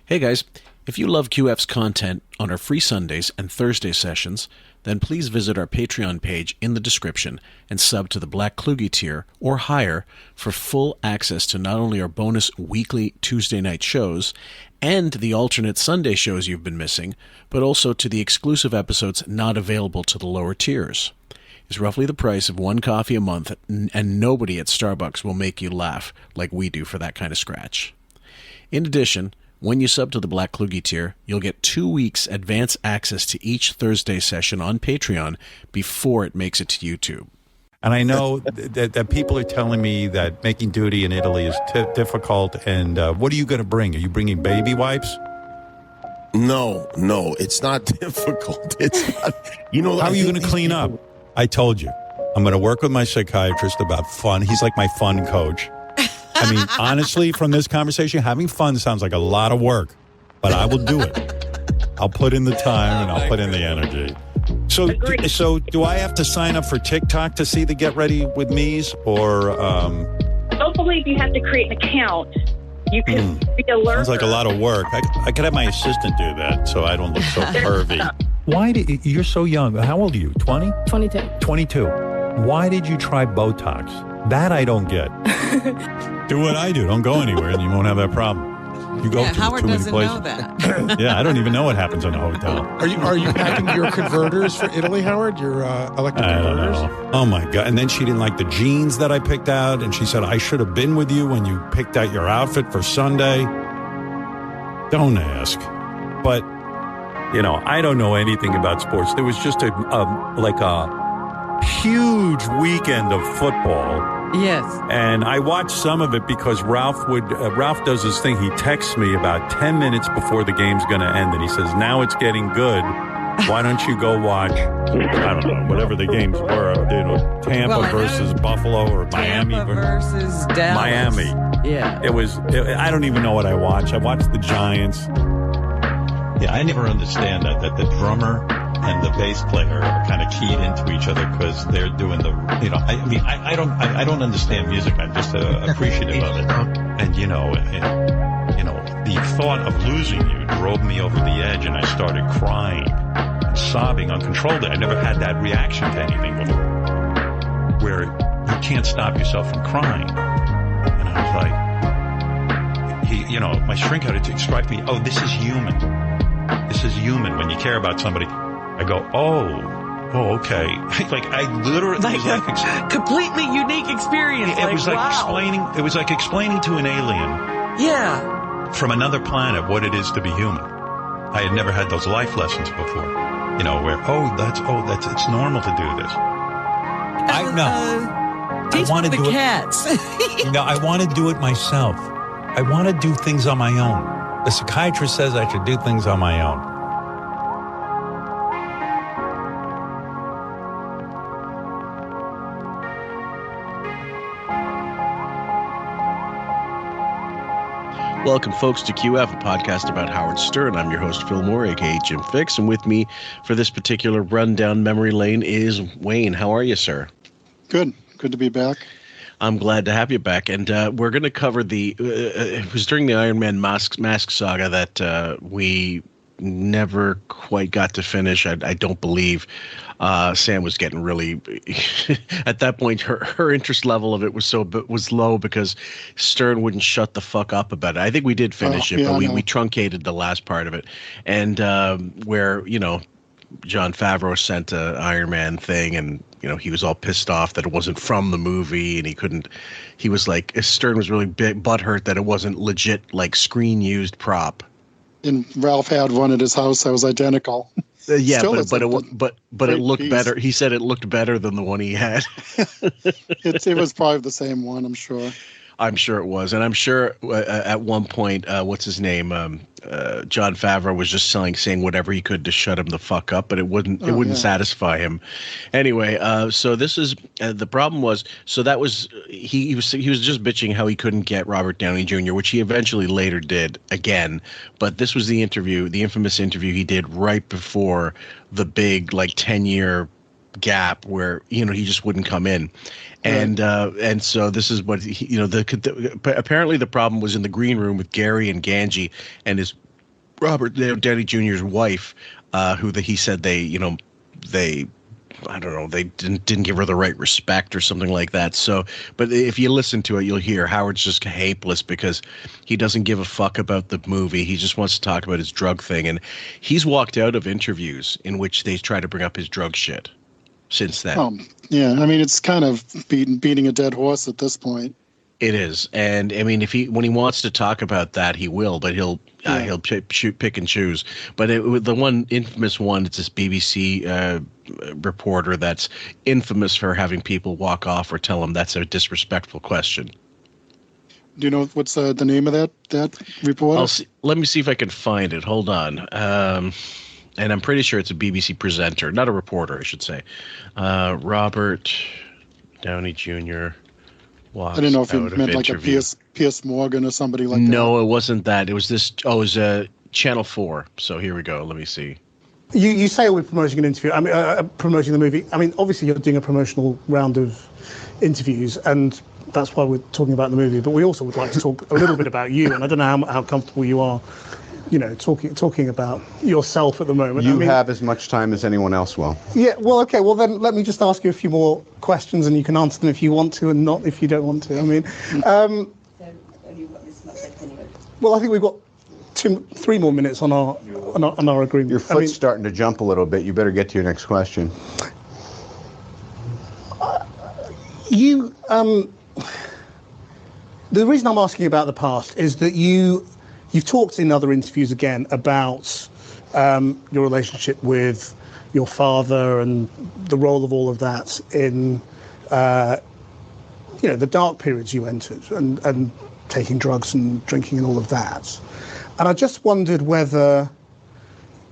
Hey guys, if you love QF's content on our free Sundays and Thursday sessions, then please visit our Patreon page in the description and sub to the Black Kluge tier or higher for full access to not only our bonus weekly Tuesday night shows and the alternate Sunday shows you've been missing, but also to the exclusive episodes not available to the lower tiers. It's roughly the price of one coffee a month, and nobody at Starbucks will make you laugh like we do for that kind of scratch. In addition, when you sub to the Black Kluge tier, you'll get 2 weeks advance access to each Thursday session on Patreon before it makes it to YouTube. And I know that people are telling me that making duty in Italy is difficult. And what are you going to bring? Are you bringing baby wipes? No, it's not difficult. It's not. How are you going to clean up? I told you. I'm going to work with my psychiatrist about fun. He's like my fun coach. I mean, honestly, from this conversation, having fun sounds like a lot of work, but I will do it. I'll put in the time and I'll put in the energy. So do I have to sign up for TikTok to see the Get Ready With Me's or? I don't believe you have to create an account. You can be a lurker. Sounds like a lot of work. I could have my assistant do that so I don't look so pervy. You're so young. How old are you? 20? 22. 22. Why did you try Botox? That I don't get. Do what I do. Don't go anywhere and you won't have that problem. You go to Howard too many doesn't places. know that. Yeah, I don't even know what happens in a hotel. Are you packing your converters for Italy, Howard? Your electric converters? Oh my God. And then she didn't like the jeans that I picked out. And she said, I should have been with you when you picked out your outfit for Sunday. Don't ask. But, I don't know anything about sports. There was just a huge weekend of football. Yes. And I watched some of it because Ralph does this thing. He texts me about 10 minutes before the game's going to end. And he says, now it's getting good. Why don't you go watch, I don't know, whatever the games were. Tampa versus Buffalo or Miami. Tampa versus Dallas. Miami. Yeah. I don't even know what I watched. I watched the Giants. Yeah, I never understand that the drummer and the bass player are kind of keyed into each other because they're doing I don't understand music. I'm just appreciative of it. And, the thought of losing you drove me over the edge and I started crying and sobbing uncontrollably. I never had that reaction to anything before where you can't stop yourself from crying. And I was like, my shrink had to strike me. Oh, this is human. This is human. When you care about somebody, I go, oh, okay. I literally, completely unique experience. It was like explaining to an alien. Yeah. From another planet what it is to be human. I had never had those life lessons before. Where, it's normal to do this. I know. Teach I want to the do cats. I want to do it myself. I want to do things on my own. The psychiatrist says I should do things on my own. Welcome, folks, to QF, a podcast about Howard Stern. I'm your host, Phil Moore, a.k.a. Jim Fix, and with me for this particular run down memory lane is Wayne. How are you, sir? Good to be back. I'm glad to have you back, and we're going to cover it was during the Iron Man mask saga that we never quite got to finish. I don't believe. Sam was getting really at that point. Her interest level of it was low because Stern wouldn't shut the fuck up about it. I think we did finish it, but we truncated the last part of it, and where Jon Favreau sent a Iron Man thing, and he was all pissed off that it wasn't from the movie, and he was like, Stern was really butthurt that it wasn't legit screen used prop. And Ralph had one at his house that was identical. Yeah, but it looked better. He said it looked better than the one he had. It was probably the same one, I'm sure. I'm sure it was, and I'm sure at one point, what's his name, Jon Favreau was just saying whatever he could to shut him the fuck up, but it wouldn't satisfy him. Anyway, so this is the problem was, so that was he was just bitching how he couldn't get Robert Downey Jr., which he eventually later did again, but this was the infamous interview he did right before the big 10-year gap where he just wouldn't come in. And so this is what apparently the problem was in the green room with Gary and Ganji and his Robert Downey Jr.'s wife, he said they I don't know, they didn't give her the right respect or something like that. So, but if you listen to it, you'll hear Howard's just hopeless because he doesn't give a fuck about the movie. He just wants to talk about his drug thing, and he's walked out of interviews in which they try to bring up his drug shit since then. Yeah, I mean, it's kind of beating a dead horse at this point. It is, and I mean, when he wants to talk about that, he will, but he'll pick and choose. But the one infamous one, it's this BBC reporter that's infamous for having people walk off or tell him that's a disrespectful question. Do you know what's the name of that reporter? Let me see if I can find it. Hold on. And I'm pretty sure it's a BBC presenter, not a reporter, I should say. Robert Downey Jr. I didn't know if you meant like a Piers Morgan or somebody like that. No, it wasn't that. It was this. Oh, it was Channel 4. So here we go. Let me see. You say we're promoting an interview. I mean, promoting the movie. I mean, obviously you're doing a promotional round of interviews, and that's why we're talking about the movie. But we also would like to talk a little bit about you. And I don't know how comfortable you are, talking about yourself at the moment. You have as much time as anyone else will. Yeah. Well, okay. Well, then let me just ask you a few more questions, and you can answer them if you want to, and not if you don't want to. I mean, well, I think we've got 3 more minutes on our agreement. Your foot's starting to jump a little bit. You better get to your next question. The reason I'm asking about the past is that you've talked in other interviews again about your relationship with your father and the role of all of that in the dark periods you entered and taking drugs and drinking and all of that. And I just wondered whether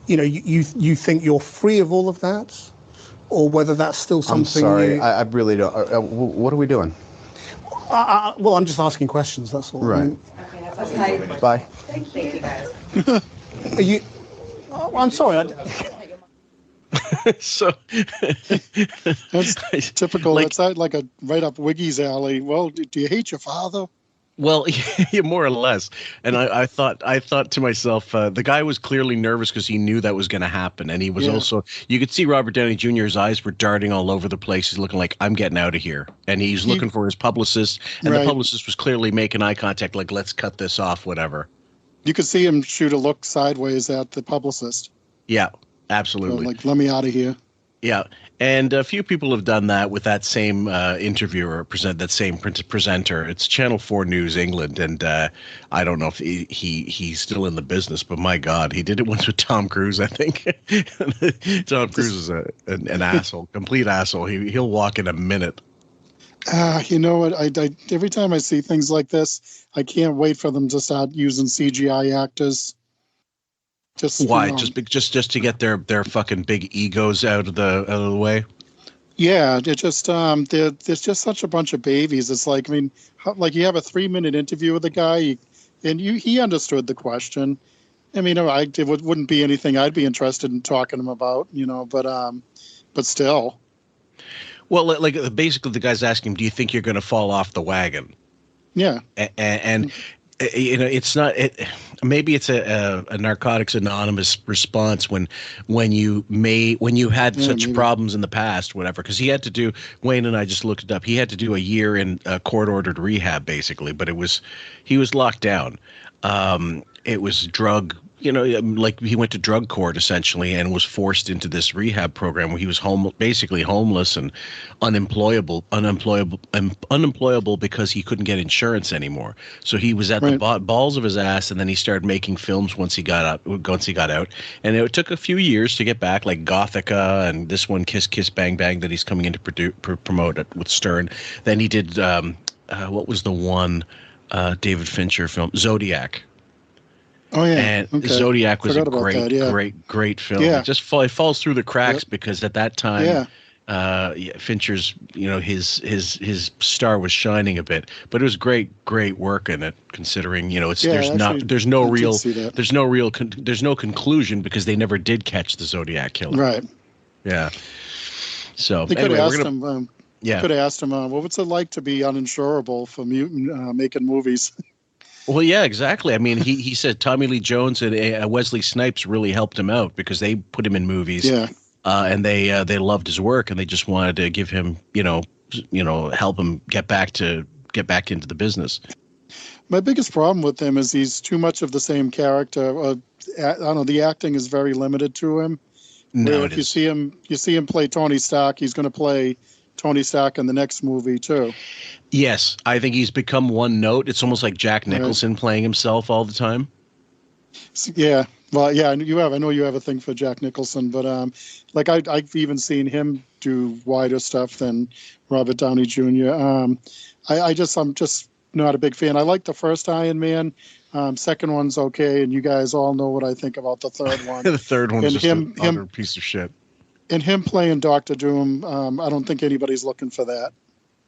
you think you're free of all of that, or whether that's still something. I'm sorry, I really don't. What are we doing? Well, I'm just asking questions. That's all. Right. Okay. Bye. Thank you, guys. Are you? Oh, I'm sorry. So that's typical. It's like a right up Wiggy's alley. Well, do you hate your father? Well, yeah, more or less. And I thought to myself, the guy was clearly nervous because he knew that was going to happen. And he was also, you could see Robert Downey Jr.'s eyes were darting all over the place. He's looking like, I'm getting out of here. And he's looking for his publicist. And the publicist was clearly making eye contact, like, let's cut this off, whatever. You could see him shoot a look sideways at the publicist. Yeah, absolutely. So, like, let me out of here. Yeah, and a few people have done that with that same interviewer, that same presenter. It's Channel 4 News England, and I don't know if he's still in the business, but my God, he did it once with Tom Cruise, I think. Tom Cruise is an asshole, complete asshole. He'll walk in a minute. You know what? I every time I see things like this, I can't wait for them to start using CGI actors. Why? Just to get their fucking big egos out of the way. Yeah, it just there's just such a bunch of babies. It's like, I mean, like you have a 3-minute interview with a guy, and he understood the question. I mean, it wouldn't be anything I'd be interested in talking to him about, but still. Well, like basically, the guy's asking him, "Do you think you're going to fall off the wagon?" Yeah, and it's not. Maybe it's a Narcotics Anonymous response when you had such problems in the past, whatever. Because he had to do. Wayne and I just looked it up. He had to do a year in court-ordered rehab, basically. But he was locked down. It was drug. Like he went to drug court essentially and was forced into this rehab program where he was basically homeless and unemployable because he couldn't get insurance anymore. So he was at the balls of his ass, and then he started making films once he got out. And it took a few years to get back, like Gothica and this one, Kiss Kiss Bang Bang, that he's coming in to promote it with Stern. Then he did what was the one David Fincher film, Zodiac. Oh yeah, and Zodiac was a great film. Yeah. It just falls through the cracks because at that time, Fincher's his star was shining a bit, but it was great work in it. Considering there's no conclusion because they never did catch the Zodiac killer. Right. Yeah. So they could have asked him. Could have asked him, "What's it like to be uninsurable for making movies?" Well, yeah, exactly. I mean, he said Tommy Lee Jones and Wesley Snipes really helped him out because they put him in movies. Yeah. And they loved his work, and they just wanted to give him, help him get back into the business. My biggest problem with him is he's too much of the same character. I don't know. The acting is very limited to him. No, if you see him play Tony Stark, he's going to play Tony Stark in the next movie too. Yes, I think he's become one note. It's almost like Jack Nicholson playing himself all the time. Yeah. Well, yeah, I know you have a thing for Jack Nicholson, but I've even seen him do wider stuff than Robert Downey Jr. I'm just not a big fan. I like the first Iron Man. Second one's okay, and you guys all know what I think about the third one. The third one's just another piece of shit. And him playing Dr. Doom, I don't think anybody's looking for that.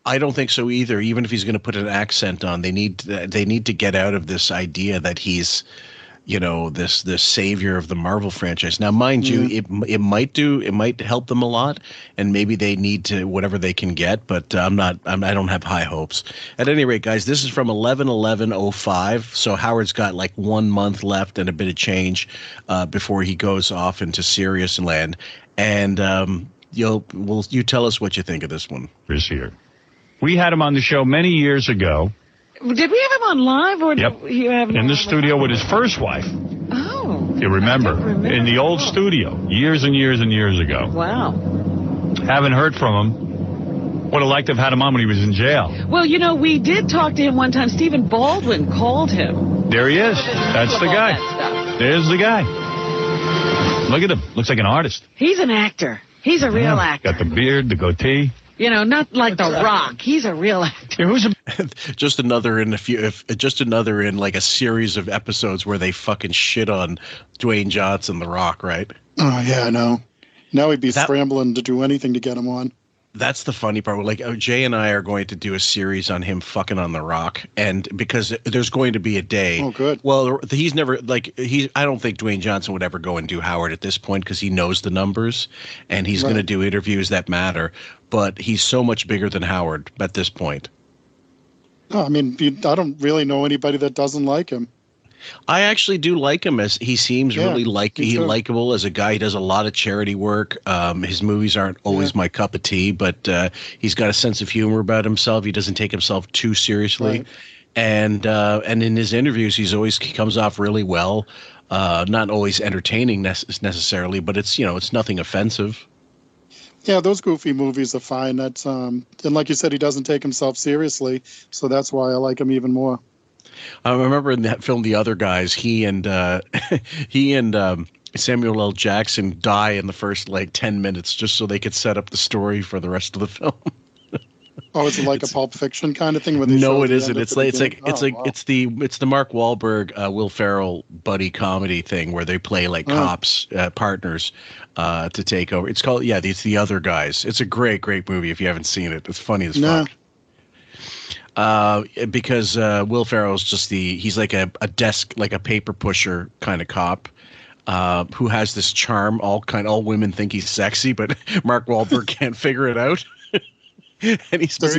I don't think so either. Even if he's going to put an accent on, they need to get out of this idea that he's, this savior of the Marvel franchise. Now, mind you, it might help them a lot, and maybe they need to whatever they can get. But I don't have high hopes. At any rate, guys, this is from 11/11/05. So Howard's got like 1 month left and a bit of change before he goes off into serious land. And you tell us what you think of this one. This year, we had him on the show many years ago. Did we have him on live, or Yep. did you have him in the studio with his first wife? Oh, You remember? I don't remember. In the old studio, years and years and years ago. Wow. Haven't heard from him. Would have liked to have had him on when he was in jail. Well, we did talk to him one time. Stephen Baldwin called him. There he is. That's the guy. There's the guy. Look at him. Looks like an artist. He's an actor. He's a real actor. Got the beard, the goatee. Not like The Rock. He's a real actor. Just another in like a series of episodes where they fucking shit on Dwayne Johnson, The Rock, right? Oh yeah, I know. Now he'd be scrambling to do anything to get him on. That's the funny part. Like Jay and I are going to do a series on him fucking on The Rock, and because there's going to be a day. Oh, good. Well, he's never I don't think Dwayne Johnson would ever go and do Howard at this point because he knows the numbers, and he's going to do interviews that matter. But he's so much bigger than Howard at this point. No, I mean, I don't really know anybody that doesn't like him. I actually do like him as he seems really likable as a guy. He does a lot of charity work. His movies aren't always my cup of tea, but he's got a sense of humor about himself. He doesn't take himself too seriously. Right. And in his interviews, he comes off really well. Not always entertaining necessarily, but it's nothing offensive. Yeah, those goofy movies are fine. That's and like you said, he doesn't take himself seriously, so that's why I like him even more. I remember in that film, The Other Guys, he and Samuel L. Jackson die in the first 10 minutes just so they could set up the story for the rest of the film. Oh, is it like a Pulp Fiction kind of thing? Where No, it isn't. It's the Mark Wahlberg, Will Ferrell buddy comedy thing where they play cops, partners, to take over. It's called it's The Other Guys. It's a great movie if you haven't seen it. It's funny as fuck. Because Will Ferrell's he's like a desk, like a paper pusher kind of cop, who has this charm. All women think he's sexy, but Mark Wahlberg can't figure it out. And he's Mark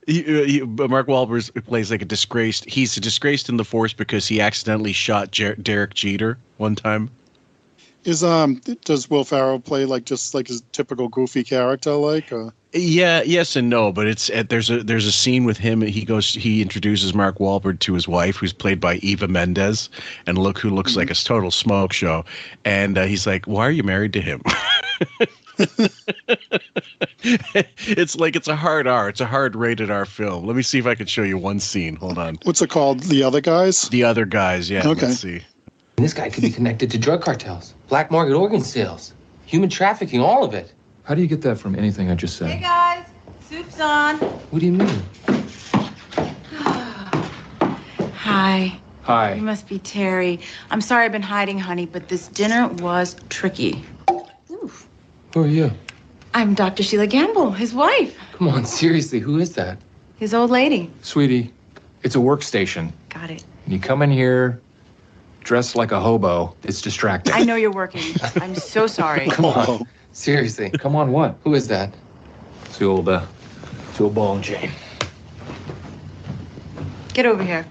Wahlberg plays like a disgraced. He's disgraced in the force because he accidentally shot Derek Jeter one time. Does Will Ferrell play just like his typical goofy character Yeah, yes and no, but there's a scene with him. He introduces Mark Wahlberg to his wife, who's played by Eva Mendes, and who looks like a total smoke show. And he's like, "Why are you married to him?" It's a hard R. It's a hard rated R film. Let me see if I can show you one scene. Hold on. What's it called? The Other Guys? The Other Guys, yeah. Okay. Let's see. This guy could be connected to drug cartels, black market organ sales, human trafficking, all of it. How do you get that from anything I just said? Hey guys, soup's on. What do you mean? Hi. Hi. You must be Terry. I'm sorry I've been hiding, honey, but this dinner was tricky. Oof. Who are you? I'm Dr. Sheila Gamble, his wife. Come on, seriously, who is that? His old lady. Sweetie, it's a workstation. Got it. You come in here dressed like a hobo. It's distracting. I know you're working. I'm so sorry. Come on. Seriously. Come on, what? Who is that? It's the old ball and chain. Get over here.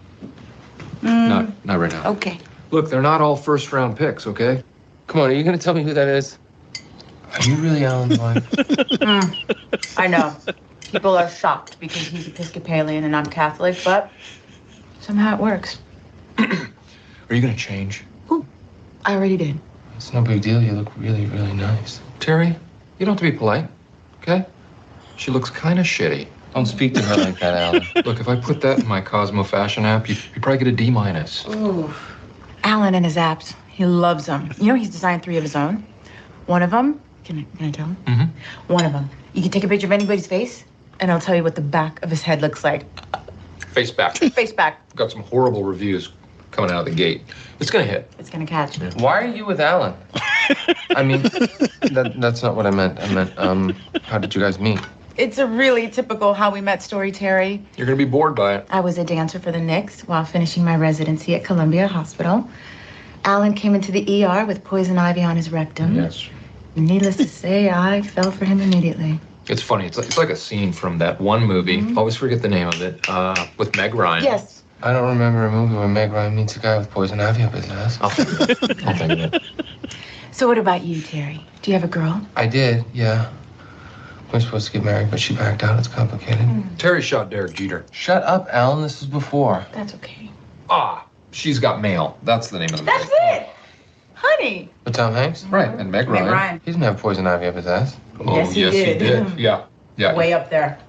Not right now. Okay. Look, they're not all first-round picks, okay? Come on, are you gonna tell me who that is? Are you really Alan's wife? I know. People are shocked because he's Episcopalian and I'm Catholic, but somehow it works. Are you gonna change? I already did. It's no big deal. You look really, really nice. Terry, you don't have to be polite, okay? She looks kind of shitty. Don't speak to her like that, Alan. Look, if I put that in my Cosmo fashion app, you probably get a D-. Ooh. Alan and his apps, he loves them. You know, he's designed 3 of his own. One of them, can I tell him? Mm-hmm. One of them, you can take a picture of anybody's face, and I'll tell you what the back of his head looks like. Face back. Face back. Got some horrible reviews coming out of the gate. It's gonna hit. It's gonna catch. Why are you with Alan? I mean, that's not what I meant. I meant, how did you guys meet? It's a really typical how we met story, Terry. You're gonna be bored by it. I was a dancer for the Knicks while finishing my residency at Columbia Hospital. Alan came into the ER with poison ivy on his rectum. Yes. Needless to say, I fell for him immediately. It's funny. It's like a scene from that one movie. Always forget the name of it. With Meg Ryan. Yes. I don't remember a movie where Meg Ryan meets a guy with poison ivy up his ass. I'll think of it. I'll think of it. So what about you, Terry? Do you have a girl? I did, yeah. We're supposed to get married, but she backed out. It's complicated. Terry shot Derek Jeter. Shut up, Alan. This is before. That's okay. She's Got Mail. That's the name of the movie. That's it! Honey! With Tom Hanks? Right, and Meg Ryan. He didn't have poison ivy up his ass. Oh, Yes, he did. Yeah. Way up there.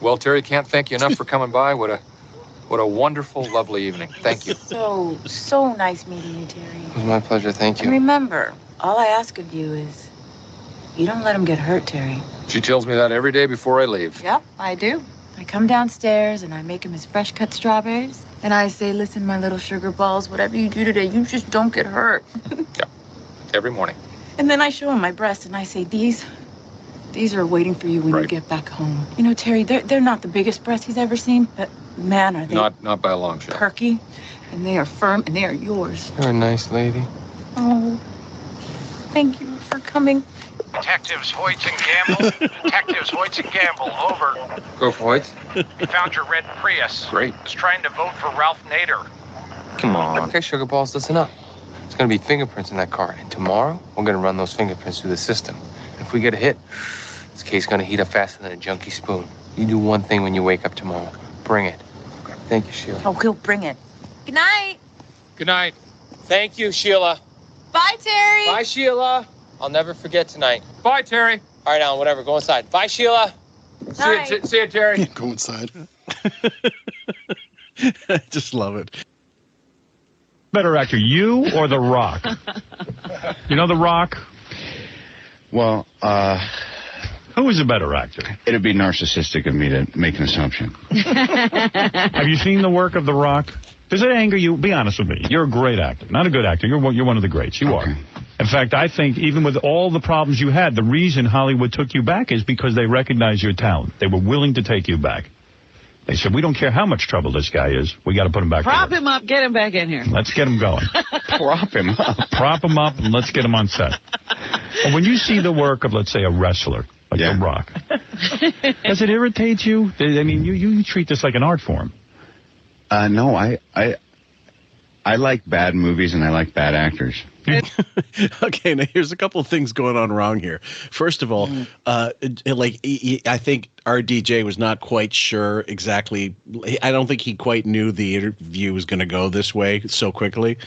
Well, Terry, can't thank you enough for coming by. What a wonderful, lovely evening. Thank you. So nice meeting you, Terry. It was my pleasure. Thank And you. remember, all I ask of you is you don't let him get hurt, Terry. She tells me that every day before I leave. Yep, I do. I come downstairs and I make him his fresh cut strawberries. And I say, listen, my little sugar balls, whatever you do today, you just don't get hurt. Yeah, every morning. And then I show him my breasts and I say, these are waiting for you when you get back home. You know, Terry, they're not the biggest breasts he's ever seen, but man, are they Not by a long shot. perky, and they are firm, and they are yours. You're a nice lady. Oh, thank you for coming. Detectives Hoyts and Gamble. Detectives Hoyts and Gamble, over. Go for Hoyt. We found your red Prius. Great. Was trying to vote for Ralph Nader. Come on. Okay, sugar balls, listen up. There's gonna be fingerprints in that car, and tomorrow we're gonna run those fingerprints through the system. If we get a hit, this case is gonna heat up faster than a junkie spoon. You do one thing when you wake up tomorrow. Bring it. Thank you, Sheila. Oh, he'll bring it. Good night. Good night. Thank you, Sheila. Bye, Terry. Bye, Sheila. I'll never forget tonight. Bye, Terry. All right, Alan, whatever. Go inside. Bye, Sheila. See you, Terry. Go inside. I just love it. Better actor, you or The Rock? You know The Rock? Well, who is a better actor? It'd be narcissistic of me to make an assumption. Have you seen the work of The Rock? Does it anger you? Be honest with me. You're a great actor. Not a good actor. You're one of the greats. You are. In fact, I think even with all the problems you had, the reason Hollywood took you back is because they recognized your talent. They were willing to take you back. They said, we don't care how much trouble this guy is. We got to put him back Prop to work. him up, get him back in here. Let's get him going. Prop him up. Prop him up and let's get him on set. But when you see the work of, let's say, a wrestler like The Rock, does it irritate you? I mean, you treat this like an art form. No, I like bad movies and I like bad actors. Okay, now here's a couple of things going on wrong here. First of all, I think our DJ was not quite sure exactly. I don't think he quite knew the interview was going to go this way so quickly.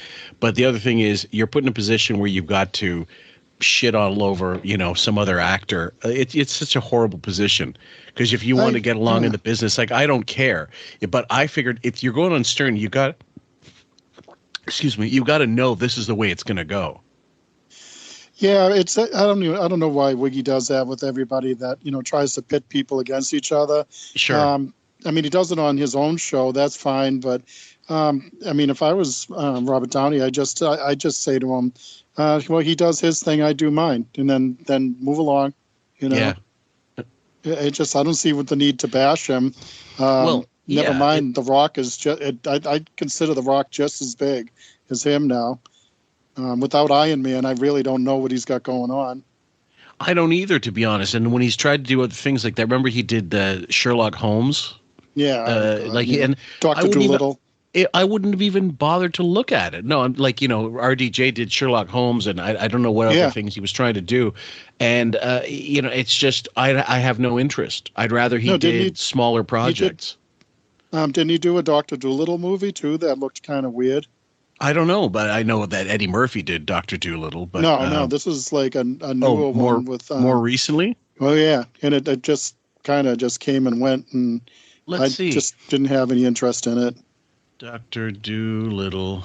But the other thing is, you're put in a position where you've got to shit all over, some other actor. It's such a horrible position because if you want to get along in the business, like I don't care. But I figured if you're going on Stern, you got to know this is the way it's going to go. Yeah, I don't know why Wiggy does that with everybody that tries to pit people against each other. Sure. I mean, he does it on his own show. That's fine, but I mean, if I was Robert Downey, I just say to him, well, he does his thing, I do mine, and then move along. Yeah. I don't see what the need to bash him. Never mind. The Rock is just. I consider The Rock just as big as him now. Without Iron Man, I really don't know what he's got going on. I don't either, to be honest. And when he's tried to do other things like that, remember he did Sherlock Holmes. Yeah, and Dr. Dolittle. I wouldn't have even bothered to look at it. No, I'm like, RDJ did Sherlock Holmes, and I don't know what other things he was trying to do. And, it's just, I have no interest. I'd rather he did smaller projects. Didn't he do a Dr. Dolittle movie, too, that looked kind of weird? I don't know, but I know that Eddie Murphy did Dr. Dolittle. But no, this is like a newer one with... more recently? Oh, yeah, and it just kind of just came and went, and I just didn't have any interest in it. Dr. Dolittle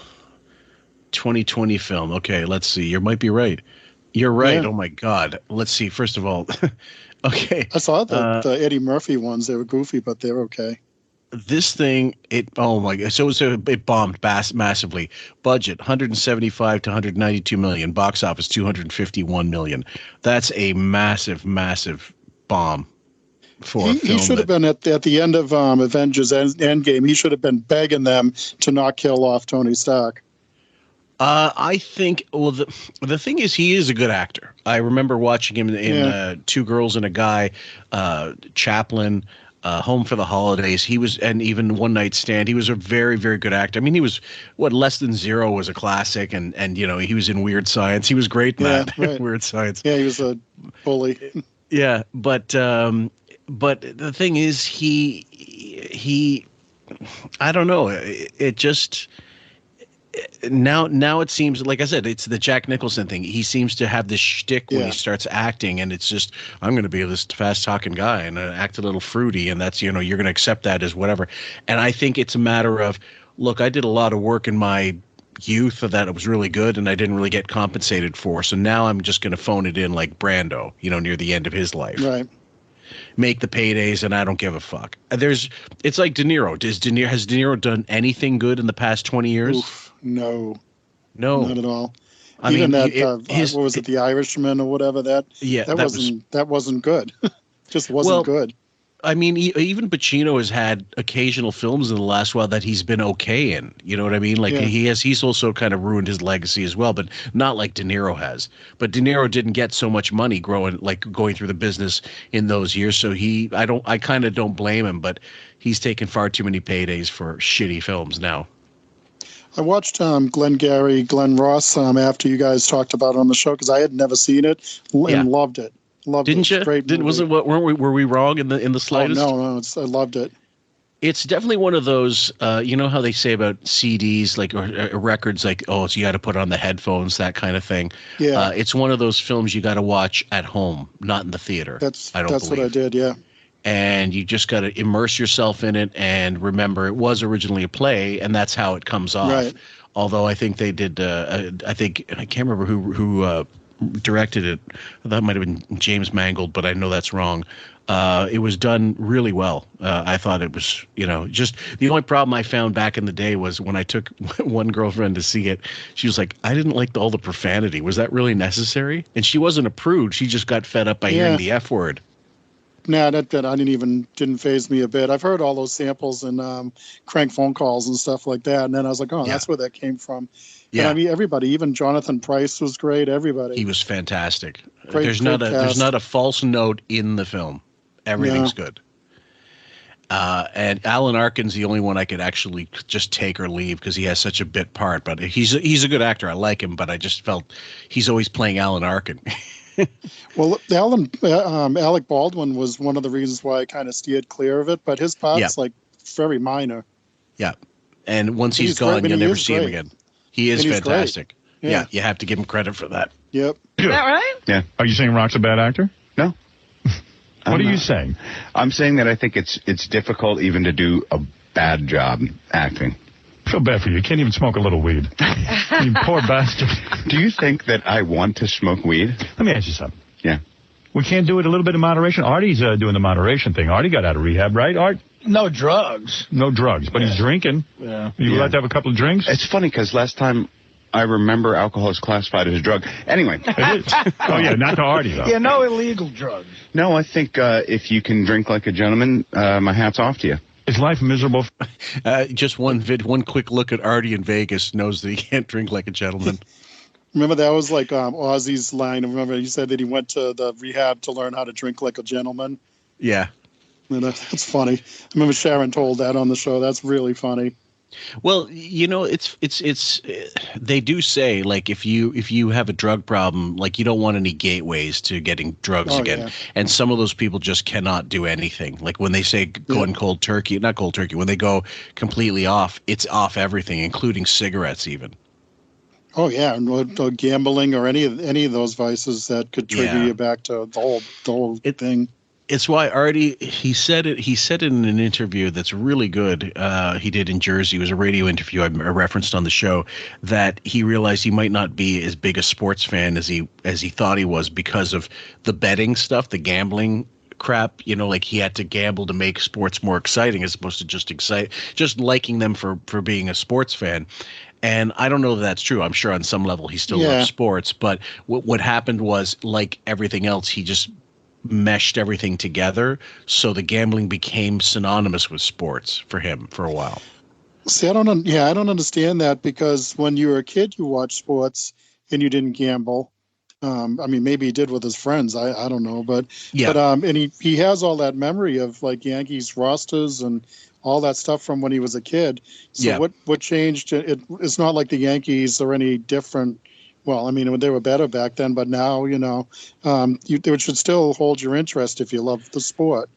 2020 film. Okay, let's see. You might be right. You're right. Yeah. Oh, my God. Let's see. First of all, okay. I saw the Eddie Murphy ones. They were goofy, but they're okay. This thing, oh my God. So it bombed massively. Budget, 175 to 192 million. Box office, 251 million. That's a massive, massive bomb for a film. He should have been at the end of Avengers Endgame. He should have been begging them to not kill off Tony Stark. I think, well, the thing is, he is a good actor. I remember watching him in Two Girls and a Guy, Chaplin, Home for the Holidays. He was, and even One Night Stand. He was a very, very good actor. I mean, he was Less Than Zero was a classic, and he was in Weird Science. He was great in that. Right. Weird Science. Yeah, he was a bully. Yeah, but the thing is, he I don't know. It just. Now it seems, like I said, it's the Jack Nicholson thing. He seems to have this shtick when he starts acting, and it's just, I'm going to be this fast-talking guy and act a little fruity, and that's, you're going to accept that as whatever. And I think it's a matter of, look, I did a lot of work in my youth that it was really good, and I didn't really get compensated for. So now I'm just going to phone it in like Brando, near the end of his life. Right. Make the paydays, and I don't give a fuck. It's like De Niro. Has De Niro done anything good in the past 20 years? Oof. No, not at all. Even what was it, The Irishman or whatever? That wasn't good. Just wasn't good. I mean, even Pacino has had occasional films in the last while that he's been okay in. You know what I mean? Like he's also kind of ruined his legacy as well, but not like De Niro has. But De Niro didn't get so much money going through the business in those years, so I kind of don't blame him, but he's taken far too many paydays for shitty films now. I watched Glenn Ross after you guys talked about it on the show, because I had never seen it and loved it. Didn't you? Great movie. Were we wrong in the slightest? Oh, no, I loved it. It's definitely one of those. You know how they say about CDs, or records, so you got to put on the headphones, that kind of thing. Yeah. It's one of those films you got to watch at home, not in the theater. That's what I did. Yeah. And you just got to immerse yourself in it and remember it was originally a play, and that's how it comes off. Right. Although I think they did, I can't remember who directed it. That might have been James Mangold, but I know that's wrong. It was done really well. I thought it was, just the only problem I found back in the day was when I took one girlfriend to see it, she was like, I didn't like all the profanity. Was that really necessary? And she wasn't a prude. She just got fed up by hearing the F word. Nah, that didn't faze me a bit. I've heard all those samples and crank phone calls and stuff like that, and then I was like, that's where that came from. Yeah, and I mean, everybody, even Jonathan Pryce was great. Everybody, he was fantastic. Great, there's not a false note in the film. Everything's good. And Alan Arkin's the only one I could actually just take or leave because he has such a bit part. But he's a good actor. I like him, but I just felt he's always playing Alan Arkin. Well, Alec Baldwin was one of the reasons why I kind of steered clear of it, but his part's very minor. Yeah, and once he's gone, you'll never see him again. He is fantastic. Yeah, you have to give him credit for that. Yep. Is that right? Yeah. Are you saying Rock's a bad actor? No. What are you saying? I'm saying that I think it's difficult even to do a bad job acting. I feel bad for you. You can't even smoke a little weed. You poor bastard. Do you think that I want to smoke weed? Let me ask you something. Yeah. We can't do it a little bit of moderation? Artie's doing the moderation thing. Artie got out of rehab, right, Art? No drugs. No drugs, but he's drinking. Yeah. You allowed to have a couple of drinks? It's funny because last time I remember alcohol is classified as a drug. Anyway. It is. Oh, yeah, not to Artie, though. Yeah, no illegal drugs. No, I think if you can drink like a gentleman, my hat's off to you. Is life miserable? Just one quick look at Artie in Vegas knows that he can't drink like a gentleman. Remember, that was like Ozzy's line. Remember, he said that he went to the rehab to learn how to drink like a gentleman. Yeah. And that's funny. I remember Sharon told that on the show. That's really funny. Well, they do say, like, if you have a drug problem, like, you don't want any gateways to getting drugs again. Yeah. And some of those people just cannot do anything. Like when they say going cold turkey, not cold turkey, when they go completely off, it's off everything, including cigarettes even. Oh yeah, and gambling or any of those vices that could trigger you back to the whole thing. It's why Artie, he said in an interview that's really good, he did in Jersey. It was a radio interview I referenced on the show, that he realized he might not be as big a sports fan as he thought he was because of the betting stuff, the gambling crap. Like he had to gamble to make sports more exciting as opposed to just liking them for being a sports fan. And I don't know if that's true. I'm sure on some level he still loves sports. But what happened was, like everything else, he just meshed everything together, so the gambling became synonymous with sports for him for a while. See, I don't understand that, because when you were a kid, you watched sports and you didn't gamble. I mean, maybe he did with his friends. I don't know, but and he has all that memory of like Yankees rosters and all that stuff from when he was a kid. So what changed? It's not like the Yankees are any different. Well, I mean, they were better back then, but now, it should still hold your interest if you love the sport.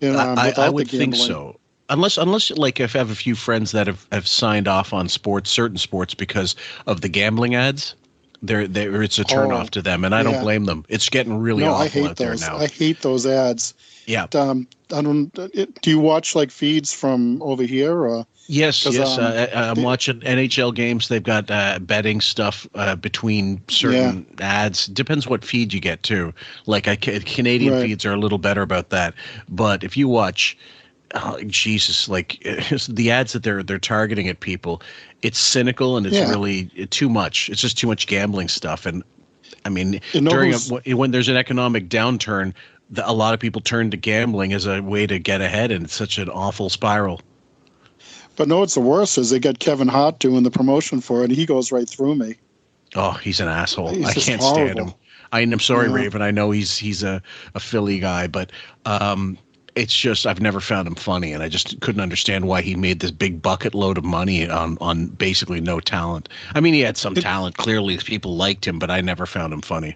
I would think so. Unless, like, if I have a few friends that have signed off on certain sports because of the gambling ads, it's a turnoff to them, and I don't blame them. It's getting really awful out there now. I hate those ads. Yeah. Do you watch like feeds from over here? Or? Yes. I'm watching NHL games. They've got betting stuff between certain ads. Depends what feed you get too. Like Canadian feeds are a little better about that. But if you watch, Jesus, like the ads that they're targeting at people, it's cynical and it's really too much. It's just too much gambling stuff. And I mean, when there's an economic downturn, a lot of people turn to gambling as a way to get ahead, and it's such an awful spiral. But no, what's the worst is they got Kevin Hart doing the promotion for it, and he goes right through me. Oh, he's an asshole. I can't horrible. stand him. I'm sorry, Raven. I know he's a Philly guy, but it's just I've never found him funny, and I just couldn't understand why he made this big bucket load of money on basically no talent. I mean, he had some talent. Clearly, people liked him, but I never found him funny.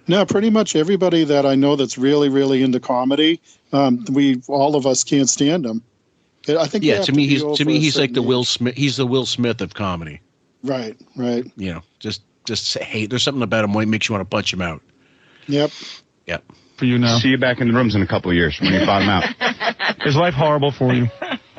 No, pretty much everybody that I know that's really, really into comedy, all of us can't stand him. I think to me he's like the Will Smith. He's the Will Smith of comedy. Right. Just hate. There's something about him that makes you want to punch him out. Yep. For you now. See you back in the rooms in a couple of years when you bottom out. Is life horrible for you?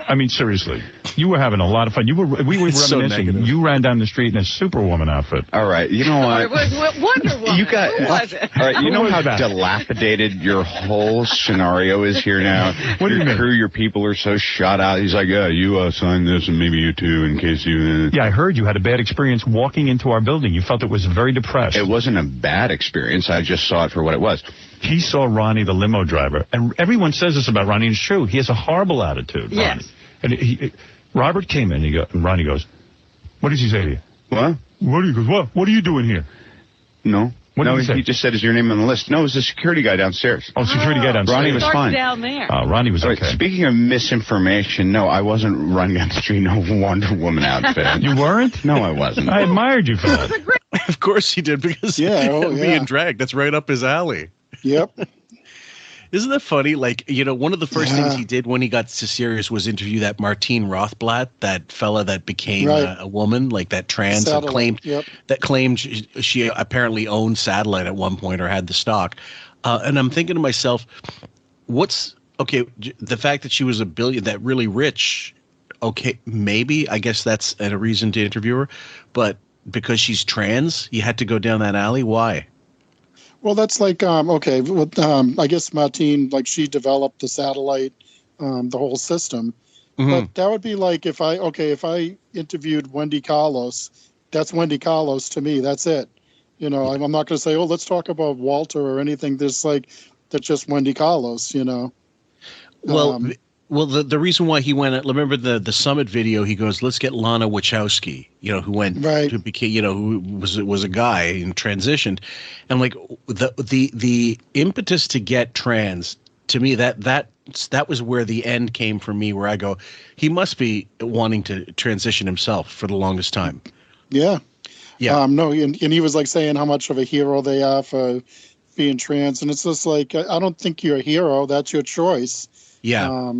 I mean, seriously, you were having a lot of fun. We were reminiscing. So you ran down the street in a Superwoman outfit. All right, you know what? It was Wonder Woman. You got. Who was it? All right, you know how dilapidated your whole scenario is here now. What do you mean? Crew, your people are so shot out. He's like, yeah, you signed this, and maybe you too, in case you. Yeah, I heard you had a bad experience walking into our building. You felt it was very depressed. It wasn't a bad experience. I just saw it for what it was. He saw Ronnie, the limo driver, and everyone says this about Ronnie, and it's true. He has a horrible attitude, Ronnie. Yes. And Robert came in, and Ronnie goes, what did he say to you? What? What are you doing here? No. What did he say? He just said, is your name on the list? No, it was the security guy downstairs. Oh, security guy downstairs. Ronnie was fine. Down there. Ronnie was okay. Speaking of misinformation, no, I wasn't running down the street in a Wonder Woman outfit. You weren't? No, I wasn't. I admired you for that. Of course he did, because being dragged, that's right up his alley. Yep. Isn't that funny? Like, one of the first things he did when he got to Sirius was interview that Martine Rothblatt, that fella that became a woman, like that trans that claimed she apparently owned Satellite at one point or had the stock. And I'm thinking to myself, the fact that she was that really rich, okay, maybe, I guess that's a reason to interview her, but because she's trans, you had to go down that alley? Why? Well, that's like, I guess Martine, like she developed the satellite, the whole system. Mm-hmm. But that would be like if I interviewed Wendy Carlos, that's Wendy Carlos to me. That's it. I'm not going to say, let's talk about Walter or anything. That's just Wendy Carlos, Well, the reason why he went, remember the summit video, he goes, let's get Lana Wachowski, who went to became, who was a guy and transitioned. And like the impetus to get trans, to me, that that was where the end came for me, where I go, he must be wanting to transition himself for the longest time. Yeah. Yeah. No, and he was like saying how much of a hero they are for being trans, and it's just like, I don't think you're a hero. That's your choice. Yeah.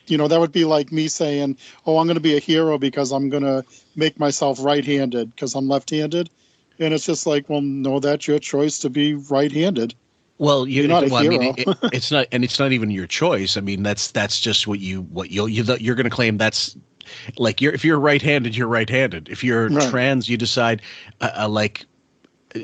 That would be like me saying, oh, I'm going to be a hero because I'm going to make myself right-handed because I'm left-handed. And it's just like, well, no, that's your choice to be right-handed. Well, you're not a hero. I mean, it's not, and it's not even your choice. I mean, that's just what you're going to claim. That's like, if you're right-handed, you're right-handed. If you're trans, you decide like,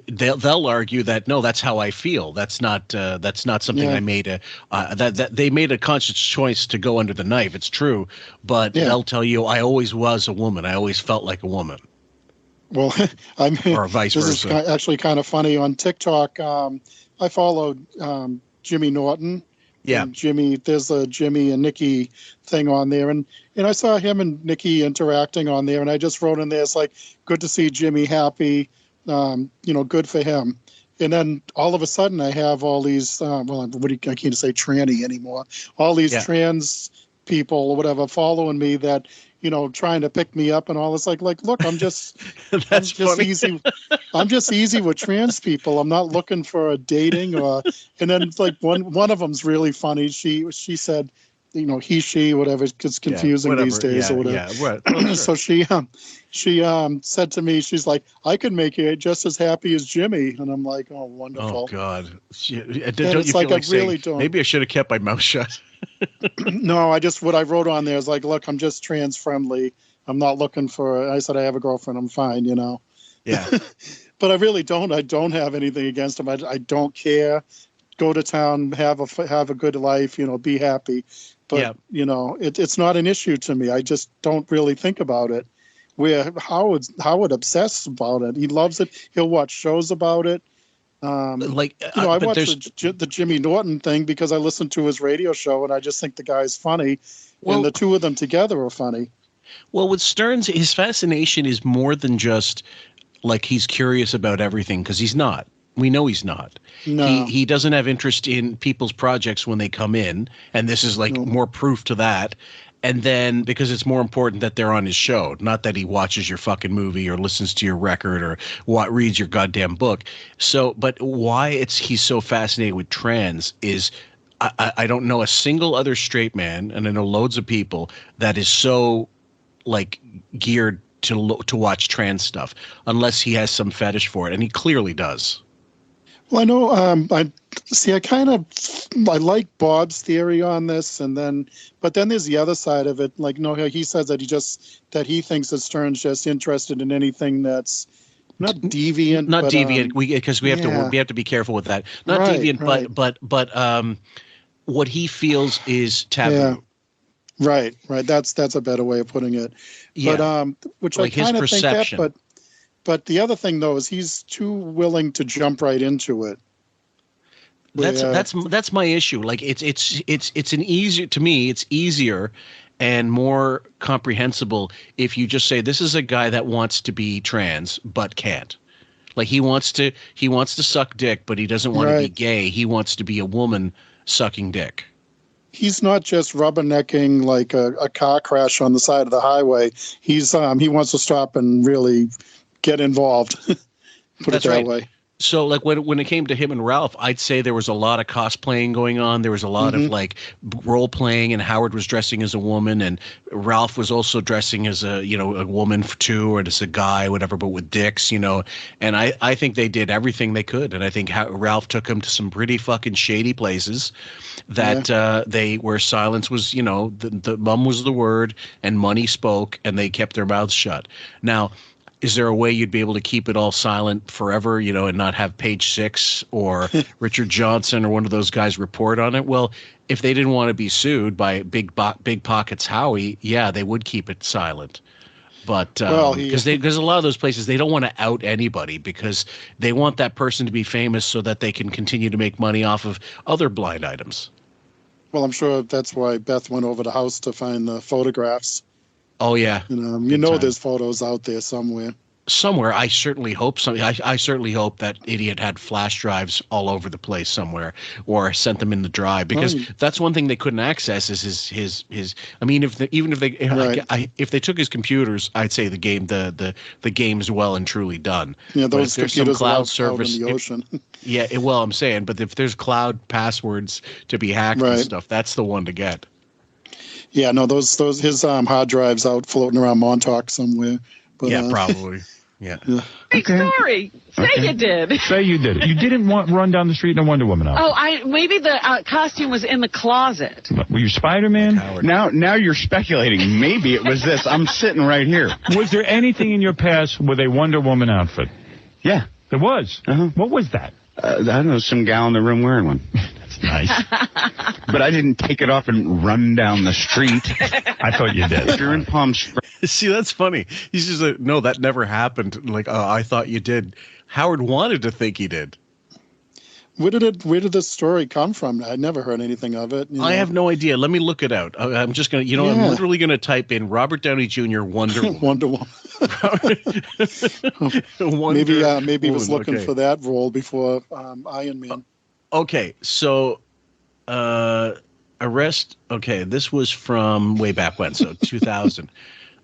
they'll argue that no, that's how I feel. That's not something I made that they made a conscious choice to go under the knife. It's true, but they'll tell you I always was a woman. I always felt like a woman. Well, or vice versa. This is actually kind of funny. On TikTok, I followed Jimmy Norton. Yeah, Jimmy. There's a Jimmy and Nikki thing on there, and I saw him and Nikki interacting on there, and I just wrote in there, it's like, good to see Jimmy happy. Good for him. And then all of a sudden I have all these, I can't say tranny anymore. All these trans people or whatever following me that, trying to pick me up and all this. Like, look, I'm just, easy. I'm just easy with trans people. I'm not looking for a dating and then like one of them's really funny. She said, he, she, whatever, it's confusing these days or whatever. Yeah, right. Well, so she said to me, she's like, I could make you just as happy as Jimmy. And I'm like, oh, wonderful. Oh, God. Don't you it's feel like like I really saying, don't. maybe I should have kept my mouth shut? No, what I wrote on there is like, look, I'm just trans friendly. I'm not looking for, I said, I have a girlfriend. I'm fine, Yeah. But I really don't. I don't have anything against him. I don't care. Go to town, have a good life, be happy. But, it's not an issue to me. I just don't really think about it. Where Howard obsesses about it. He loves it. He'll watch shows about it. I watched the Jimmy Norton thing because I listened to his radio show and I just think the guy's funny. And the two of them together are funny. Well, with Stearns, his fascination is more than just like he's curious about everything, because he's not. We know he's not. No. He doesn't have interest in people's projects when they come in, and this is like more proof to that. And then because it's more important that they're on his show, not that he watches your fucking movie or listens to your record or reads your goddamn book. So, but why he's so fascinated with trans is I don't know a single other straight man, and I know loads of people, that is so like geared to watch trans stuff, unless he has some fetish for it, and he clearly does. Well, I know. I like Bob's theory on this, but then there's the other side of it. Like, no, he says that he thinks that Stern's just interested in anything that's not deviant. Not deviant. Because we have to be careful with that. Not deviant, but what he feels is taboo. Yeah. Right. That's a better way of putting it. Yeah. But which like I kind of think that, perception. But the other thing though is he's too willing to jump right into it. That's my issue. Like it's an easier, to me, it's easier and more comprehensible if you just say this is a guy that wants to be trans but can't. Like he wants to suck dick, but he doesn't want to be gay. He wants to be a woman sucking dick. He's not just rubbernecking like a car crash on the side of the highway. He wants to stop and really get involved. Put it that way. So like when it came to him and Ralph, I'd say there was a lot of cosplaying going on. There was a lot of like role playing, and Howard was dressing as a woman, and Ralph was also dressing as a woman too, or as a guy, whatever, but with dicks, And I think they did everything they could, and I think Ralph took him to some pretty fucking shady places that where silence was, the mum was the word, and money spoke, and they kept their mouths shut. Now, is there a way you'd be able to keep it all silent forever, and not have Page Six or Richard Johnson or one of those guys report on it? Well, if they didn't want to be sued by Big Pockets Howie, yeah, they would keep it silent. But because a lot of those places, they don't want to out anybody because they want that person to be famous so that they can continue to make money off of other blind items. Well, I'm sure that's why Beth went over the house to find the photographs. Oh, yeah. There's photos out there somewhere. somewhere. I certainly hope so. I certainly hope that idiot had flash drives all over the place somewhere, or sent them in the drive, because that's one thing they couldn't access is his. I mean, if they took his computers, I'd say the game's well and truly done. Yeah, those there's computers some cloud out service in the ocean. Well, I'm saying, but if there's cloud passwords to be hacked and stuff, that's the one to get. Yeah, no, those his hard drives out floating around Montauk somewhere. But, probably. Yeah. Hey, sorry. Say you did. Say you did it. You didn't run down the street in a Wonder Woman outfit. Oh, maybe the costume was in the closet. Were you Spider-Man? Now you're speculating. Maybe it was this. I'm sitting right here. Was there anything in your past with a Wonder Woman outfit? Yeah. There was? Uh-huh. What was that? I don't know, some gal in the room wearing one. That's nice. But I didn't take it off and run down the street. I thought you did. If you're in Palm Springs. See, that's funny. He's just like, no, that never happened. Like, I thought you did. Howard wanted to think he did. Where did this story come from? I never heard anything of it. I have no idea. Let me look it out. I'm just going to, I'm literally going to type in Robert Downey Jr. Wonder Woman. Wonder Woman. Maybe he was looking for that role before Iron Man. Okay, so arrest. Okay, this was from way back when, so 2000.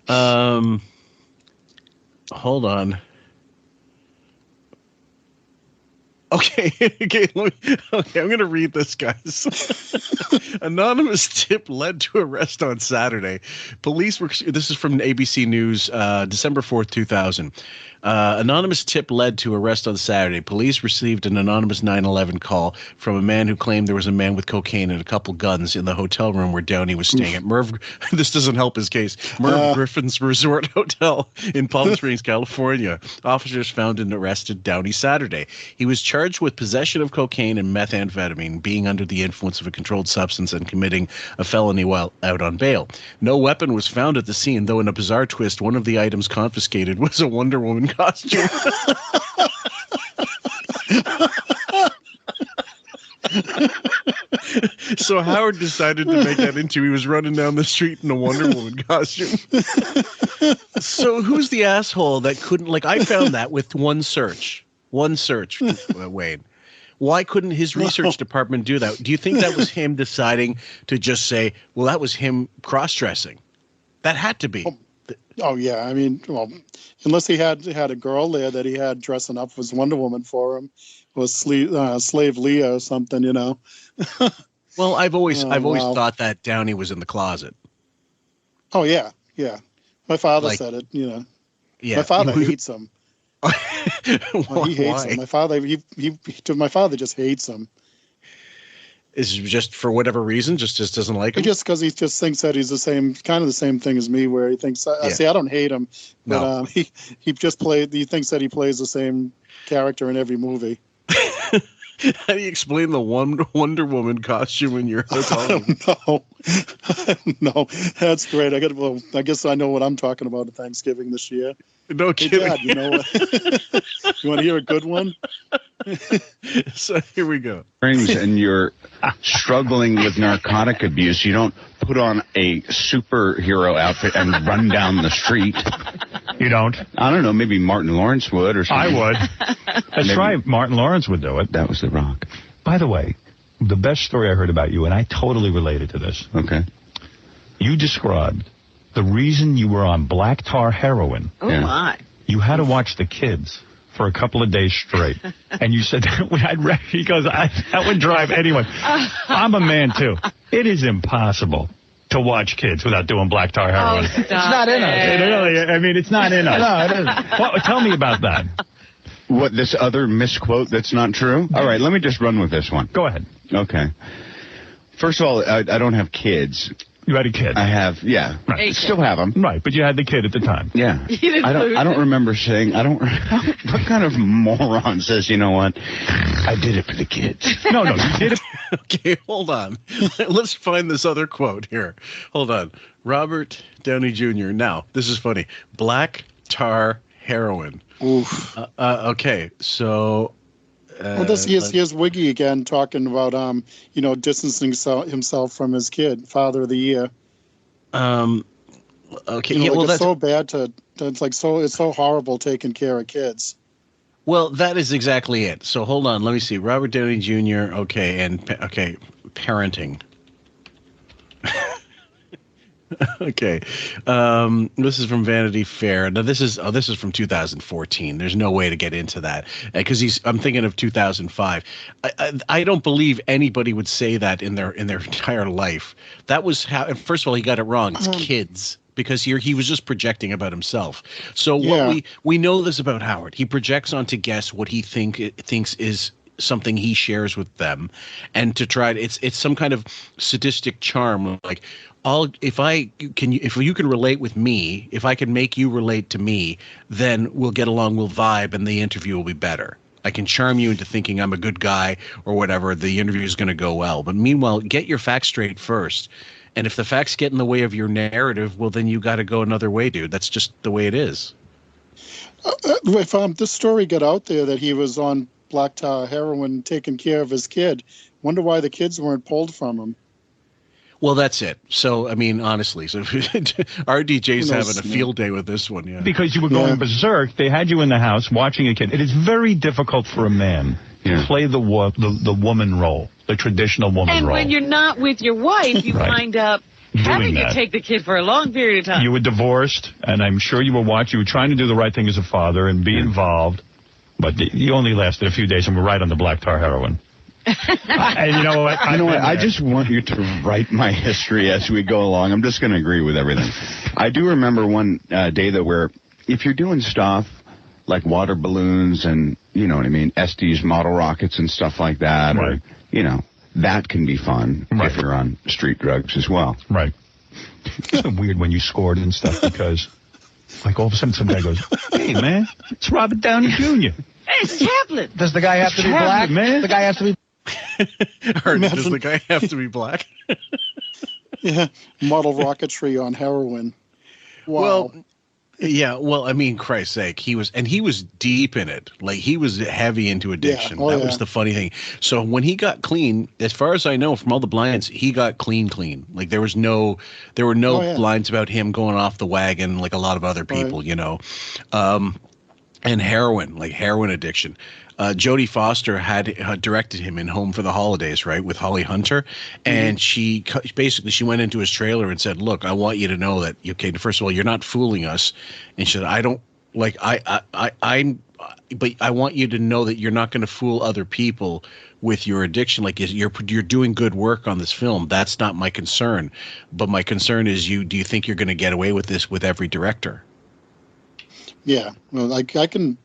Hold on. Okay, I'm going to read this, guys. Anonymous tip led to arrest on Saturday. Police were. This is from ABC News, December 4th, 2000. Anonymous tip led to arrest on Saturday. Police received an anonymous 911 call from a man who claimed there was a man with cocaine and a couple guns in the hotel room where Downey was staying at Merv. This doesn't help his case. Merv Griffin's Resort Hotel in Palm Springs, California. Officers found and arrested Downey Saturday. He was charged with possession of cocaine and methamphetamine, being under the influence of a controlled substance, and committing a felony while out on bail. No weapon was found at the scene, though in a bizarre twist, one of the items confiscated was a Wonder Woman costume. So Howard decided to make that into he was running down the street in a Wonder Woman costume. So who's the asshole that couldn't, like, I found that with one search, Wayne. Why couldn't his research department do that? Do you think that was him deciding to just say, well, that was him cross-dressing? That had to be. Oh yeah, I mean, well, unless he had a girl there that he had dressing up as Wonder Woman for him, or Slave Leah or something, you know. Well, I've always thought that Downey was in the closet. Oh yeah. My father said it, you know. Yeah. My father hates him. He hates him. My father just hates him. Is it just for whatever reason, just doesn't like him? Just because he just thinks that he's the same thing as me, where he thinks, see, I don't hate him, but he thinks that he plays the same character in every movie. How do you explain the Wonder Woman costume in your hotel room? No, that's great. I guess I know what I'm talking about at Thanksgiving this year. No kidding. Hey, Dad, you know what? You want to hear a good one? So here we go. And you're struggling with narcotic abuse. You don't put on a superhero outfit and run down the street. You don't? I don't know. Maybe Martin Lawrence would or something. I would. That's right. Martin Lawrence would do it. That was The Rock. By the way, the best story I heard about you, and I totally related to this. Okay. You described the reason you were on black tar heroin. Oh, my. You had to watch the kids for a couple of days straight. And you said, he goes, that would drive anyone. I'm a man, too. It is impossible to watch kids without doing black tar heroin. It's not in us. It's not in us. No, it isn't. Tell me about that. What, this other misquote that's not true? All right, let me just run with this one. Go ahead. Okay. First of all, I don't have kids. You had a kid. I have, yeah. Right. Still have them. Right, but you had the kid at the time. Yeah. I don't remember saying, what kind of moron says, you know what? I did it for the kids. No, you did it. Okay, hold on. Let's find this other quote here. Hold on. Robert Downey Jr. Now, this is funny. Black tar heroin. Oof. Okay, so... here's Wiggy again talking about distancing himself from his kid, Father of the Year. Okay, it's so bad to It's like it's so horrible taking care of kids. Well, that is exactly it. So hold on, let me see. Robert Downey Jr. Okay, parenting. Okay, this is from Vanity Fair. Now this is from 2014. There's no way to get into that because I'm thinking of 2005. I don't believe anybody would say that in their entire life. That was how. First of all, he got it wrong. It's kids. Because he was just projecting about himself. So what we know this about Howard. He projects onto guests what he thinks is something he shares with them, and to try it's some kind of sadistic charm. Like if you can relate with me, if I can make you relate to me, then we'll get along, we'll vibe, and the interview will be better. I can charm you into thinking I'm a good guy or whatever. The interview is going to go well. But meanwhile, get your facts straight first. And if the facts get in the way of your narrative, well, then you got to go another way, dude. That's just the way it is. If this story got out there that he was on black tar heroin taking care of his kid, wonder why the kids weren't pulled from him. Well, that's it. So, I mean, honestly, so RDJ's having a field day with this one. Yeah. Because you were going berserk. They had you in the house watching a kid. It is very difficult for a man to play the woman role. The traditional woman and role. And when you're not with your wife, you wind up having to take the kid for a long period of time. You were divorced, and I'm sure you were trying to do the right thing as a father and be involved, but you only lasted a few days and were right on the black tar heroin. And you know what? I just want you to write my history as we go along. I'm just going to agree with everything. I do remember one day where if you're doing stuff like water balloons and, you know what I mean, Estes model rockets and stuff like that, or, you know, that can be fun if you're on street drugs as well. Right. It's weird when you scored and stuff because, like, all of a sudden some guy goes, hey, man, it's Robert Downey Jr. Hey, it's Chaplin. Does the guy have to be black? Man. The guy has to be... Does the guy have to be black? Yeah, model rocketry on heroin. Wow. Well, yeah, well, I mean, Christ's sake, he was deep in it. Like, he was heavy into addiction. That was the funny thing. So when he got clean, as far as I know from all the blinds, he got clean. Like, there were no blinds about him going off the wagon like a lot of other people, you know. And heroin addiction. Jodie Foster had directed him in Home for the Holidays, right, with Holly Hunter, and she went into his trailer and said, "Look, I want you to know that first of all, you're not fooling us," and she said, "I don't like but I want you to know that you're not going to fool other people with your addiction. Like you're doing good work on this film. That's not my concern, but my concern is do you think you're going to get away with this with every director?" Yeah, well, I can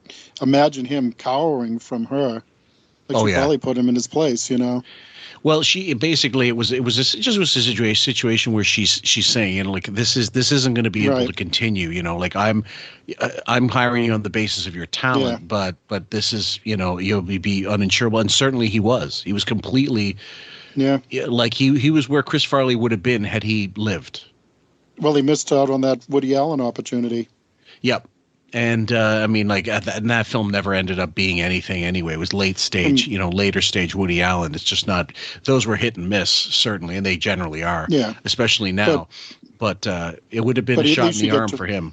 imagine him cowering from her. Like she probably put him in his place, you know. Well, she basically it was a situation where she's saying, you know, like this isn't going to be able to continue, you know, like I'm hiring you on the basis of your talent, but this is, you know, you'll be uninsurable, and certainly he was completely, like he was where Chris Farley would have been had he lived. Well, he missed out on that Woody Allen opportunity. Yep. And I mean, like, that film never ended up being anything anyway. It was later stage Woody Allen. It's just not, those were hit and miss, certainly, and they generally are, especially now. But it would have been a shot in the arm for him.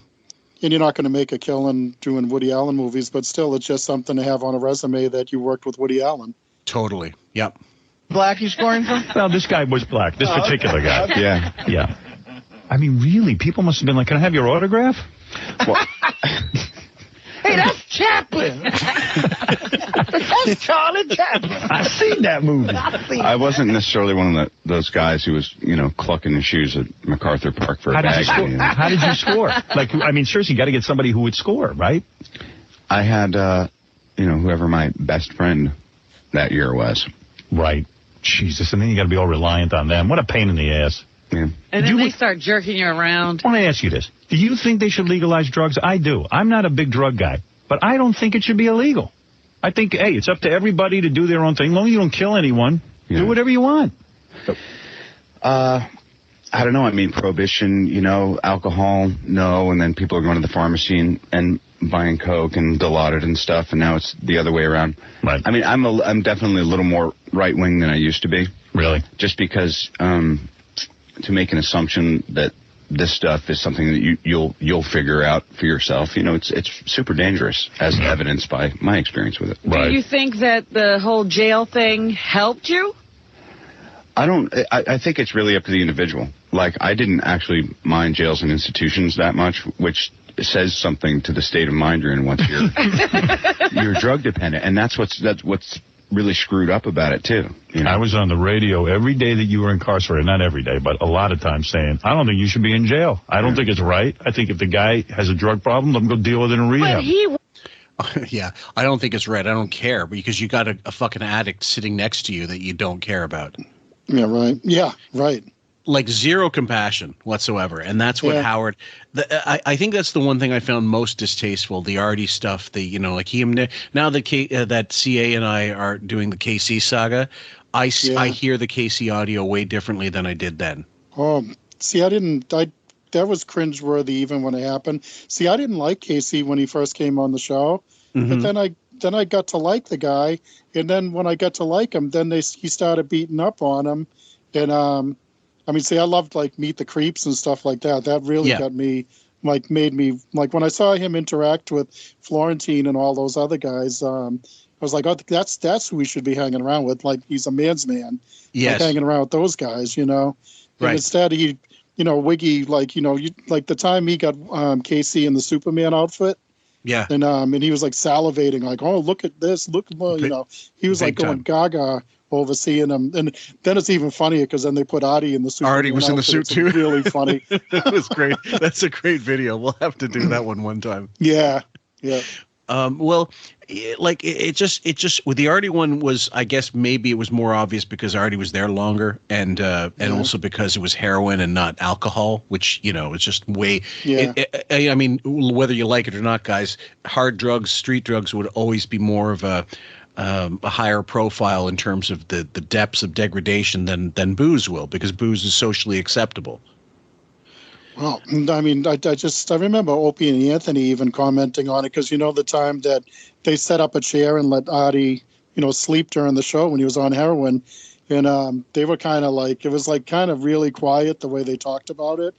And you're not going to make a killing doing Woody Allen movies, but still, it's just something to have on a resume that you worked with Woody Allen. Totally. Yep. Black you scoring from? Well, this guy was black. This particular guy. Okay. Yeah. I mean, really, people must have been like, "Can I have your autograph?" Well, hey, that's Chaplin. That's Charlie Chaplin. I've seen that movie. I wasn't necessarily one of those guys who was, you know, clucking his shoes at MacArthur Park for a bag. How did you score? Like, I mean, seriously, you got to get somebody who would score, right? I had, whoever my best friend that year was. Right. Jesus, and then you got to be all reliant on them. What a pain in the ass. Yeah. And then they start jerking you around. I want to ask you this. Do you think they should legalize drugs? I do. I'm not a big drug guy, but I don't think it should be illegal. I think, hey, it's up to everybody to do their own thing. As long as you don't kill anyone, do whatever you want. I don't know. I mean, prohibition, you know, alcohol, no. And then people are going to the pharmacy and buying Coke and Dilaudid and stuff. And now it's the other way around. Right. I mean, I'm definitely a little more right-wing than I used to be. Really? Just because to make an assumption that this stuff is something that you'll figure out for yourself. You know, it's super dangerous, as evidenced by my experience with it. Do you think that the whole jail thing helped you? I think it's really up to the individual. Like, I didn't actually mind jails and institutions that much, which says something to the state of mind you're in once you're drug dependent, and that's what's really screwed up about it too. You know? I was on the radio every day that you were incarcerated, not every day, but a lot of times saying, I don't think you should be in jail. I don't think it's right. I think if the guy has a drug problem, let him go deal with it in rehab. Yeah, I don't think it's right. I don't care, because you got a fucking addict sitting next to you that you don't care about. Yeah, right. Yeah, right. Like zero compassion whatsoever, and that's what Howard. I think that's the one thing I found most distasteful. The Artie stuff. Like him now that CA and I are doing the KC saga. I hear the KC audio way differently than I did then. See, that was cringeworthy even when it happened. See, I didn't like KC when he first came on the show, but then I got to like the guy, and then when I got to like him, then he started beating up on him, and I mean, see, I loved like Meet the Creeps and stuff like that. That really got me, like, made me like when I saw him interact with Florentine and all those other guys. I was like, oh, that's who we should be hanging around with. Like, he's a man's man. Yes, like, hanging around with those guys, And instead, he, Wiggy, like, like the time he got KC in the Superman outfit. Yeah, and he was like salivating, like, oh, look at this, he was like going gaga overseeing him, and then it's even funnier because then they put Artie in the suit. Artie was in the suit too. Really funny. That was great. That's a great video. We'll have to do that one time. Yeah. Well, it just with the Artie one was, I guess maybe it was more obvious because Artie was there longer, and also because it was heroin and not alcohol, which it's just way. Yeah. I mean, whether you like it or not, guys, hard drugs, street drugs would always be more of a higher profile in terms of the depths of degradation than booze will, because booze is socially acceptable. Well, I mean, I remember Opie and Anthony even commenting on it, because the time that they set up a chair and let Artie, sleep during the show when he was on heroin, and they were kind of like, it was like kind of really quiet the way they talked about it.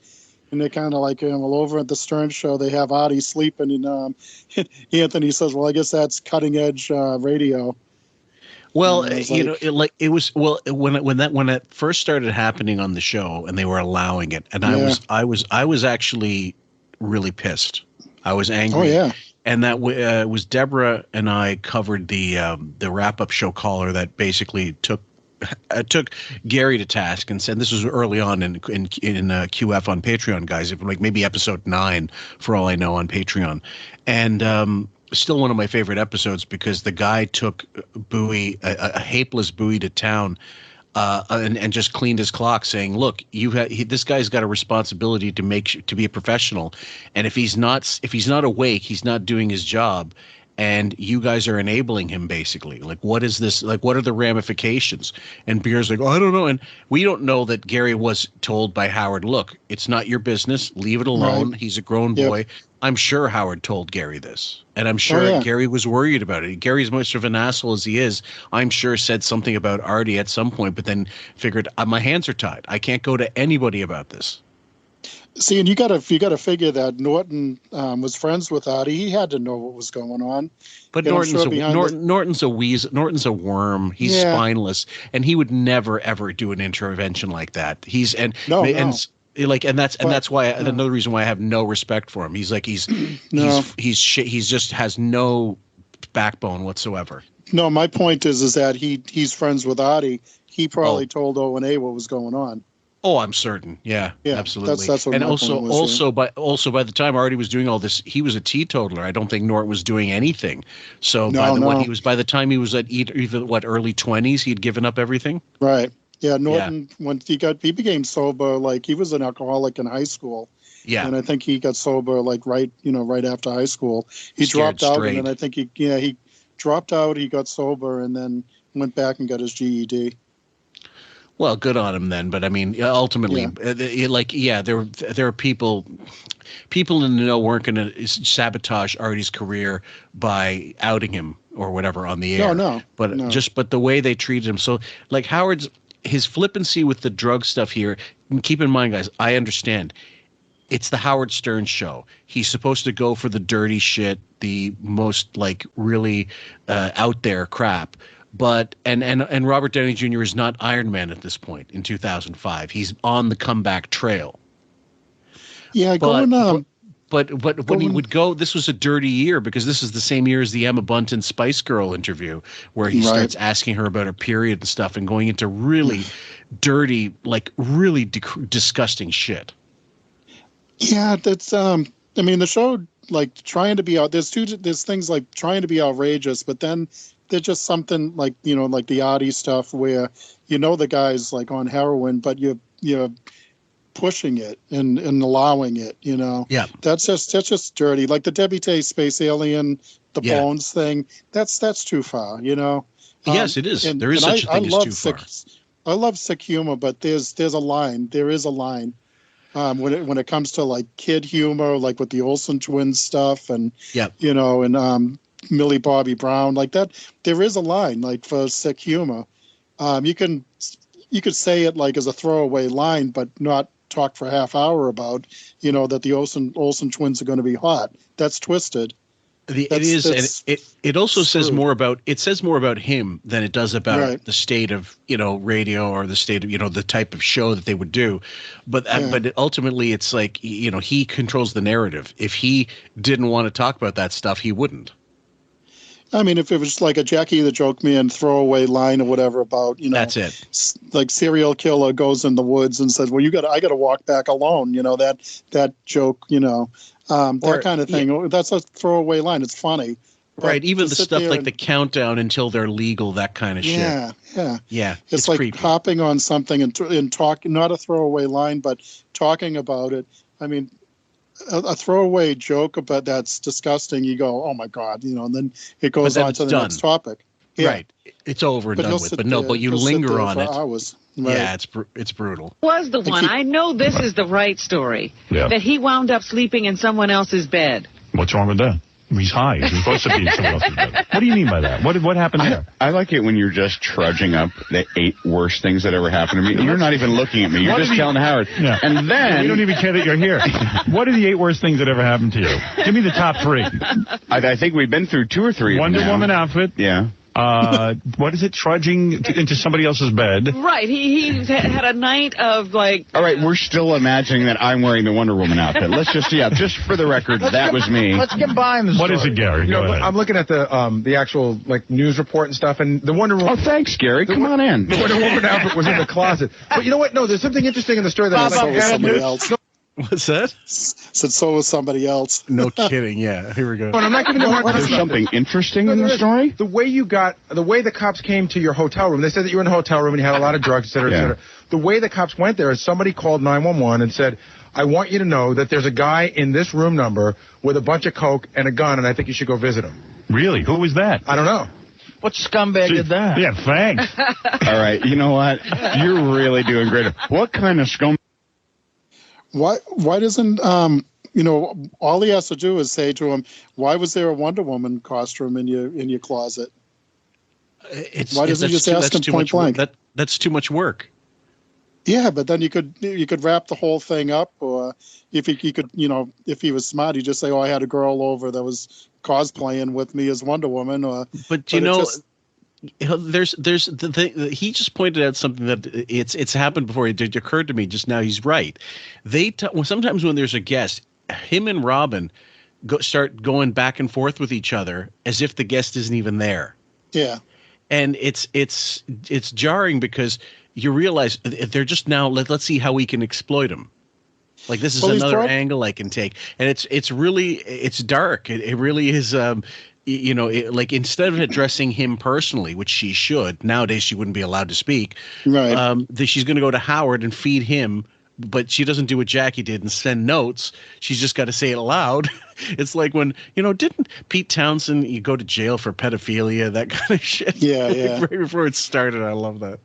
And they kind of like, well, over at the Stern Show, they have Artie sleeping, and Anthony says, well, I guess that's cutting edge radio. Well, when that first started happening on the show, and they were allowing it, and I was actually really pissed. I was angry. Oh yeah. And that was Deborah and I covered the wrap up show caller that basically took Gary to task and said, this was early on in QF on Patreon, guys, like maybe episode 9 for all I know on Patreon, and still one of my favorite episodes, because the guy took Bowie, a hapeless Bowie, to town and just cleaned his clock, saying, look, this guy's got a responsibility to be a professional, and if he's not awake, he's not doing his job. And you guys are enabling him, basically. Like, what is this? Like, what are the ramifications? And Beer's like, oh, I don't know. And we don't know that Gary was told by Howard, look, it's not your business. Leave it alone. Right. He's a grown boy. I'm sure Howard told Gary this. And I'm sure Gary was worried about it. Gary, as much of an asshole as he is, I'm sure said something about Artie at some point, but then figured, my hands are tied. I can't go to anybody about this. See, and you got to figure that Norton was friends with Artie. He had to know what was going on. But Norton's a weasel. Norton's a worm. He's spineless, and he would never ever do an intervention like that. That's why another reason why I have no respect for him. He's just has no backbone whatsoever. No, my point is that he's friends with Artie. He probably told O&A what was going on. Oh, I'm certain. Yeah, absolutely. That's what. And also by the time Artie was doing all this, he was a teetotaler. I don't think Norton was doing anything. So by the time he was at even early 20s, he'd given up everything. Right. Yeah. Norton, when he became sober, like he was an alcoholic in high school. Yeah. And I think he got sober right after high school. He dropped out, and then I think he dropped out. He got sober, and then went back and got his GED. Well, good on him then. But I mean, ultimately, there are people in the know weren't going to sabotage Artie's career by outing him or whatever on the air. But the way they treated him. So like his flippancy with the drug stuff here. Keep in mind, guys, I understand. it's the Howard Stern show. He's supposed to go for the dirty shit, the most like really out there crap. But and Robert Downey Jr. is not Iron Man at this point in 2005. He's on the comeback trail. Yeah, But when he would go, this was a dirty year because this is the same year as the Emma Bunton Spice Girl interview where he starts asking her about her period and stuff and going into really dirty, like really disgusting shit. Yeah, that's I mean, the show like trying to be out. There's things like trying to be outrageous, but then there's just something like like the Audi stuff where the guy's like on heroin, but you're pushing it and allowing it. Yeah, that's just dirty. Like the Debbie Tay space alien, the bones thing. That's too far. Yes, it is. There is such a thing as too far. I love sick humor, but there's a line. There is a line. When it comes to like kid humor, like with the Olsen twins stuff, and and Millie Bobby Brown, like that, there is a line like for sick humor. You could say it like as a throwaway line, but not talk for a half hour about that the Olsen twins are going to be hot. That's twisted. It also says more about him than it does about the state of radio or the state of the type of show that they would do, but ultimately it's like he controls the narrative. If he didn't want to talk about that stuff, he wouldn't. I mean, if it was like a Jackie the Joke Man throwaway line or whatever about that's it. Like serial killer goes in the woods and says, "Well, I got to walk back alone." That joke. That kind of thing. Yeah. That's a throwaway line. It's funny. Right. Even the stuff like the countdown until they're legal, that kind of shit. Yeah. It's like creepy. Hopping on something and talking, not a throwaway line, but talking about it. I mean, a throwaway joke about that's disgusting. You go, oh my God, and then it goes on to the next topic. Yeah. Right. It's over and done with. But you linger on it. Hours. Right. Yeah, it's brutal. Was the one. I know this is the right story. Yeah. That he wound up sleeping in someone else's bed. What's wrong with that? He's high. He's supposed to be in someone else's bed. What do you mean by that? What happened there? I like it when you're just trudging up the 8 worst things that ever happened to me. You're not even looking at me. You're just telling Howard. Yeah. And then... You don't even care that you're here. What are the 8 worst things that ever happened to you? Give me the top 3. I think we've been through 2 or 3 Wonder Woman outfit. Yeah. What is it? Trudging into somebody else's bed. Right. He had a night of like... All right, we're still imagining that I'm wearing the Wonder Woman outfit. Let's just for the record, that was me. Let's combine the story. What is it, Gary? I'm looking at the actual like news report and stuff, and the Wonder Woman... Oh, thanks, Gary. Come on in. The Wonder Woman outfit was in the closet. But you know what? No, there's something interesting in the story that I like. Somebody else. What's that? Said so was somebody else. No kidding. Yeah, here we go. I'm not giving you hard time. There's something interesting in the story? The way the cops came to your hotel room, they said that you were in a hotel room and you had a lot of drugs, et cetera, et cetera. The way the cops went there is somebody called 911 and said, I want you to know that there's a guy in this room number with a bunch of coke and a gun, and I think you should go visit him. Really? Who was that? I don't know. What scumbag did that? Yeah, thanks. All right, you know what? You're really doing great. What kind of scumbag? Why doesn't all he has to do is say to him, why was there a Wonder Woman costume in your closet? Why doesn't he just ask him point blank? That's too much work. Yeah, but then you could wrap the whole thing up, or if he could, if he was smart, he'd just say, "Oh, I had a girl over that was cosplaying with me as Wonder Woman." There's the thing. He just pointed out something that it's happened before. It occurred to me just now. He's right. Sometimes when there's a guest, him and Robin start going back and forth with each other as if the guest isn't even there. Yeah, and it's jarring because you realize they're just now. Let's see how we can exploit them. Like this is another angle I can take, and it's really dark. It really is. Like instead of addressing him personally, which she should, nowadays she wouldn't be allowed to speak. Right. She's going to go to Howard and feed him, but she doesn't do what Jackie did and send notes. She's just got to say it aloud. It's like when, didn't Pete Townsend go to jail for pedophilia, that kind of shit? Yeah. Right before it started. I love that.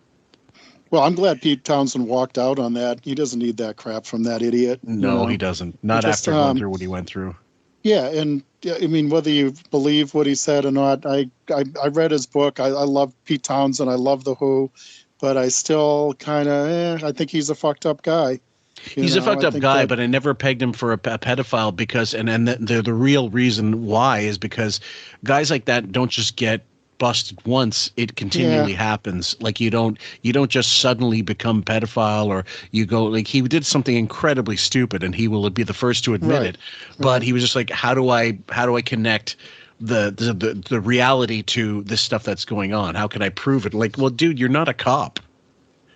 Well, I'm glad Pete Townsend walked out on that. He doesn't need that crap from that idiot. No, he doesn't. Not after going through what he went through. Yeah, and I mean, whether you believe what he said or not, I read his book. I love Pete Townsend. I love The Who, but I still kind of I think he's a fucked up guy. He's a fucked up guy, but I never pegged him for a pedophile because, and the real reason why is because guys like that don't just get busted once. It continually happens. Like you don't just suddenly become pedophile, or you go like he did something incredibly stupid, and he will be the first to admit it. But he was just like, how do I connect the reality to this stuff that's going on? How can I prove it? Like, well, dude, you're not a cop.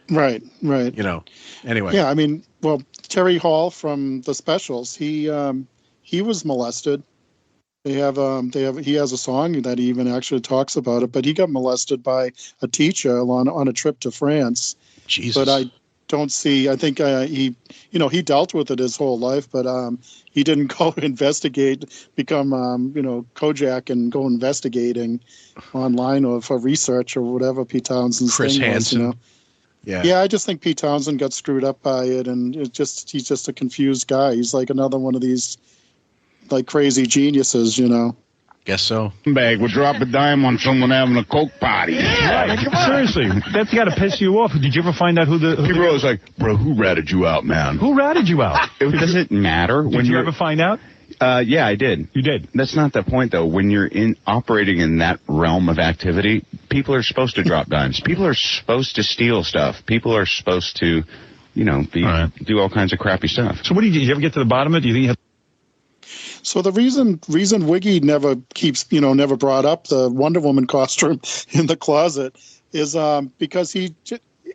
Right. You know. Anyway. Yeah, I mean, well, Terry Hall from The Specials, he was molested. He has a song that he even actually talks about it, but he got molested by a teacher on a trip to France. Jesus. But I don't see, I think he dealt with it his whole life, but he didn't go investigate, become, Kojak and go investigating online or for research or whatever Pete Townsend's Chris thing Hansen. was, Yeah, I just think Pete Townsend got screwed up by it, and he's just a confused guy. He's like another one of these like crazy geniuses, Guess so. Bag would drop a dime on someone having a coke party. Yeah, like, seriously, that's got to piss you off. Did you ever find out who People are always like, bro, who ratted you out, man? Who ratted you out? Does it matter? Did you ever find out? Yeah, I did. You did? That's not the point, though. When you're operating in that realm of activity, people are supposed to drop dimes. People are supposed to steal stuff. People are supposed to, do all kinds of crappy stuff. So did you ever get to the bottom of it? Do you think you have... So the reason Wiggy never brought up the Wonder Woman costume in the closet is because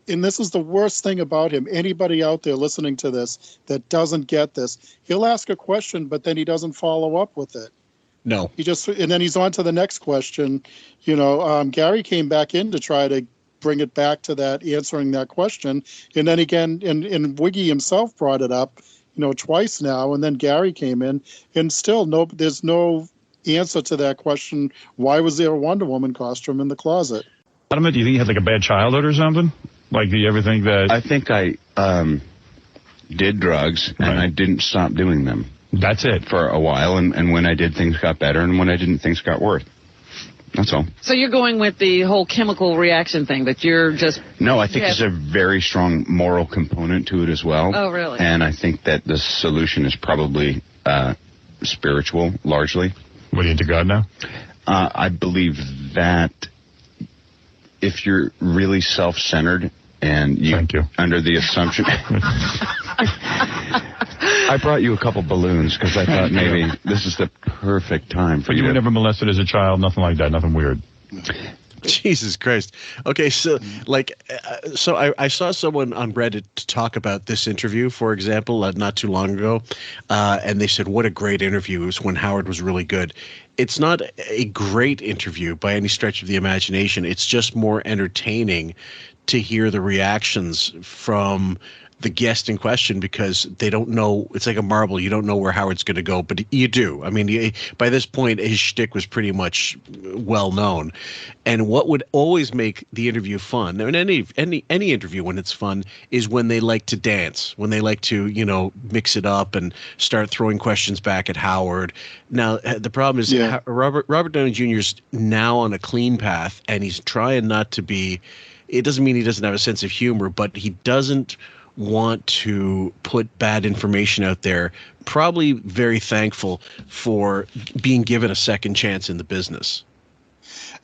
and this is the worst thing about him. Anybody out there listening to this that doesn't get this, he'll ask a question, but then he doesn't follow up with it. No. And then he's on to the next question. Gary came back in to try to bring it back to that, answering that question. And then again, and Wiggy himself brought it up, twice now. And then Gary came in, and still there's no answer to that question. Why was there a Wonder Woman costume in the closet? Do you think you had like a bad childhood or something? Like, do you ever think that... I think I did drugs, and I didn't stop doing them. That's it. For a while, and when I did, things got better, and when I didn't, things got worse. That's all. So you're going with the whole chemical reaction thing, that you're just... No, I think there's a very strong moral component to it as well. Oh, really? And I think that the solution is probably spiritual, largely. What, are you into God now? I believe that if you're really self-centered and Thank you. Under the assumption... I brought you a couple balloons because I thought maybe this is the perfect time for you. But you were never molested as a child, nothing like that, nothing weird. Jesus Christ. Okay, so I saw someone on Reddit talk about this interview, for example, not too long ago, and they said, what a great interview. It was when Howard was really good. It's not a great interview by any stretch of the imagination. It's just more entertaining to hear the reactions from the guest in question, because they don't know. It's like a marble. You don't know where Howard's going to go, but you do. I mean, by this point, his shtick was pretty much well known. And what would always make the interview fun, and any interview when it's fun, is when they like to dance, when they like to, mix it up and start throwing questions back at Howard. Now, the problem is Robert Downey Jr. is now on a clean path, and he's trying not to be. It doesn't mean he doesn't have a sense of humor, but he doesn't want to put bad information out there. Probably very thankful for being given a second chance in the business.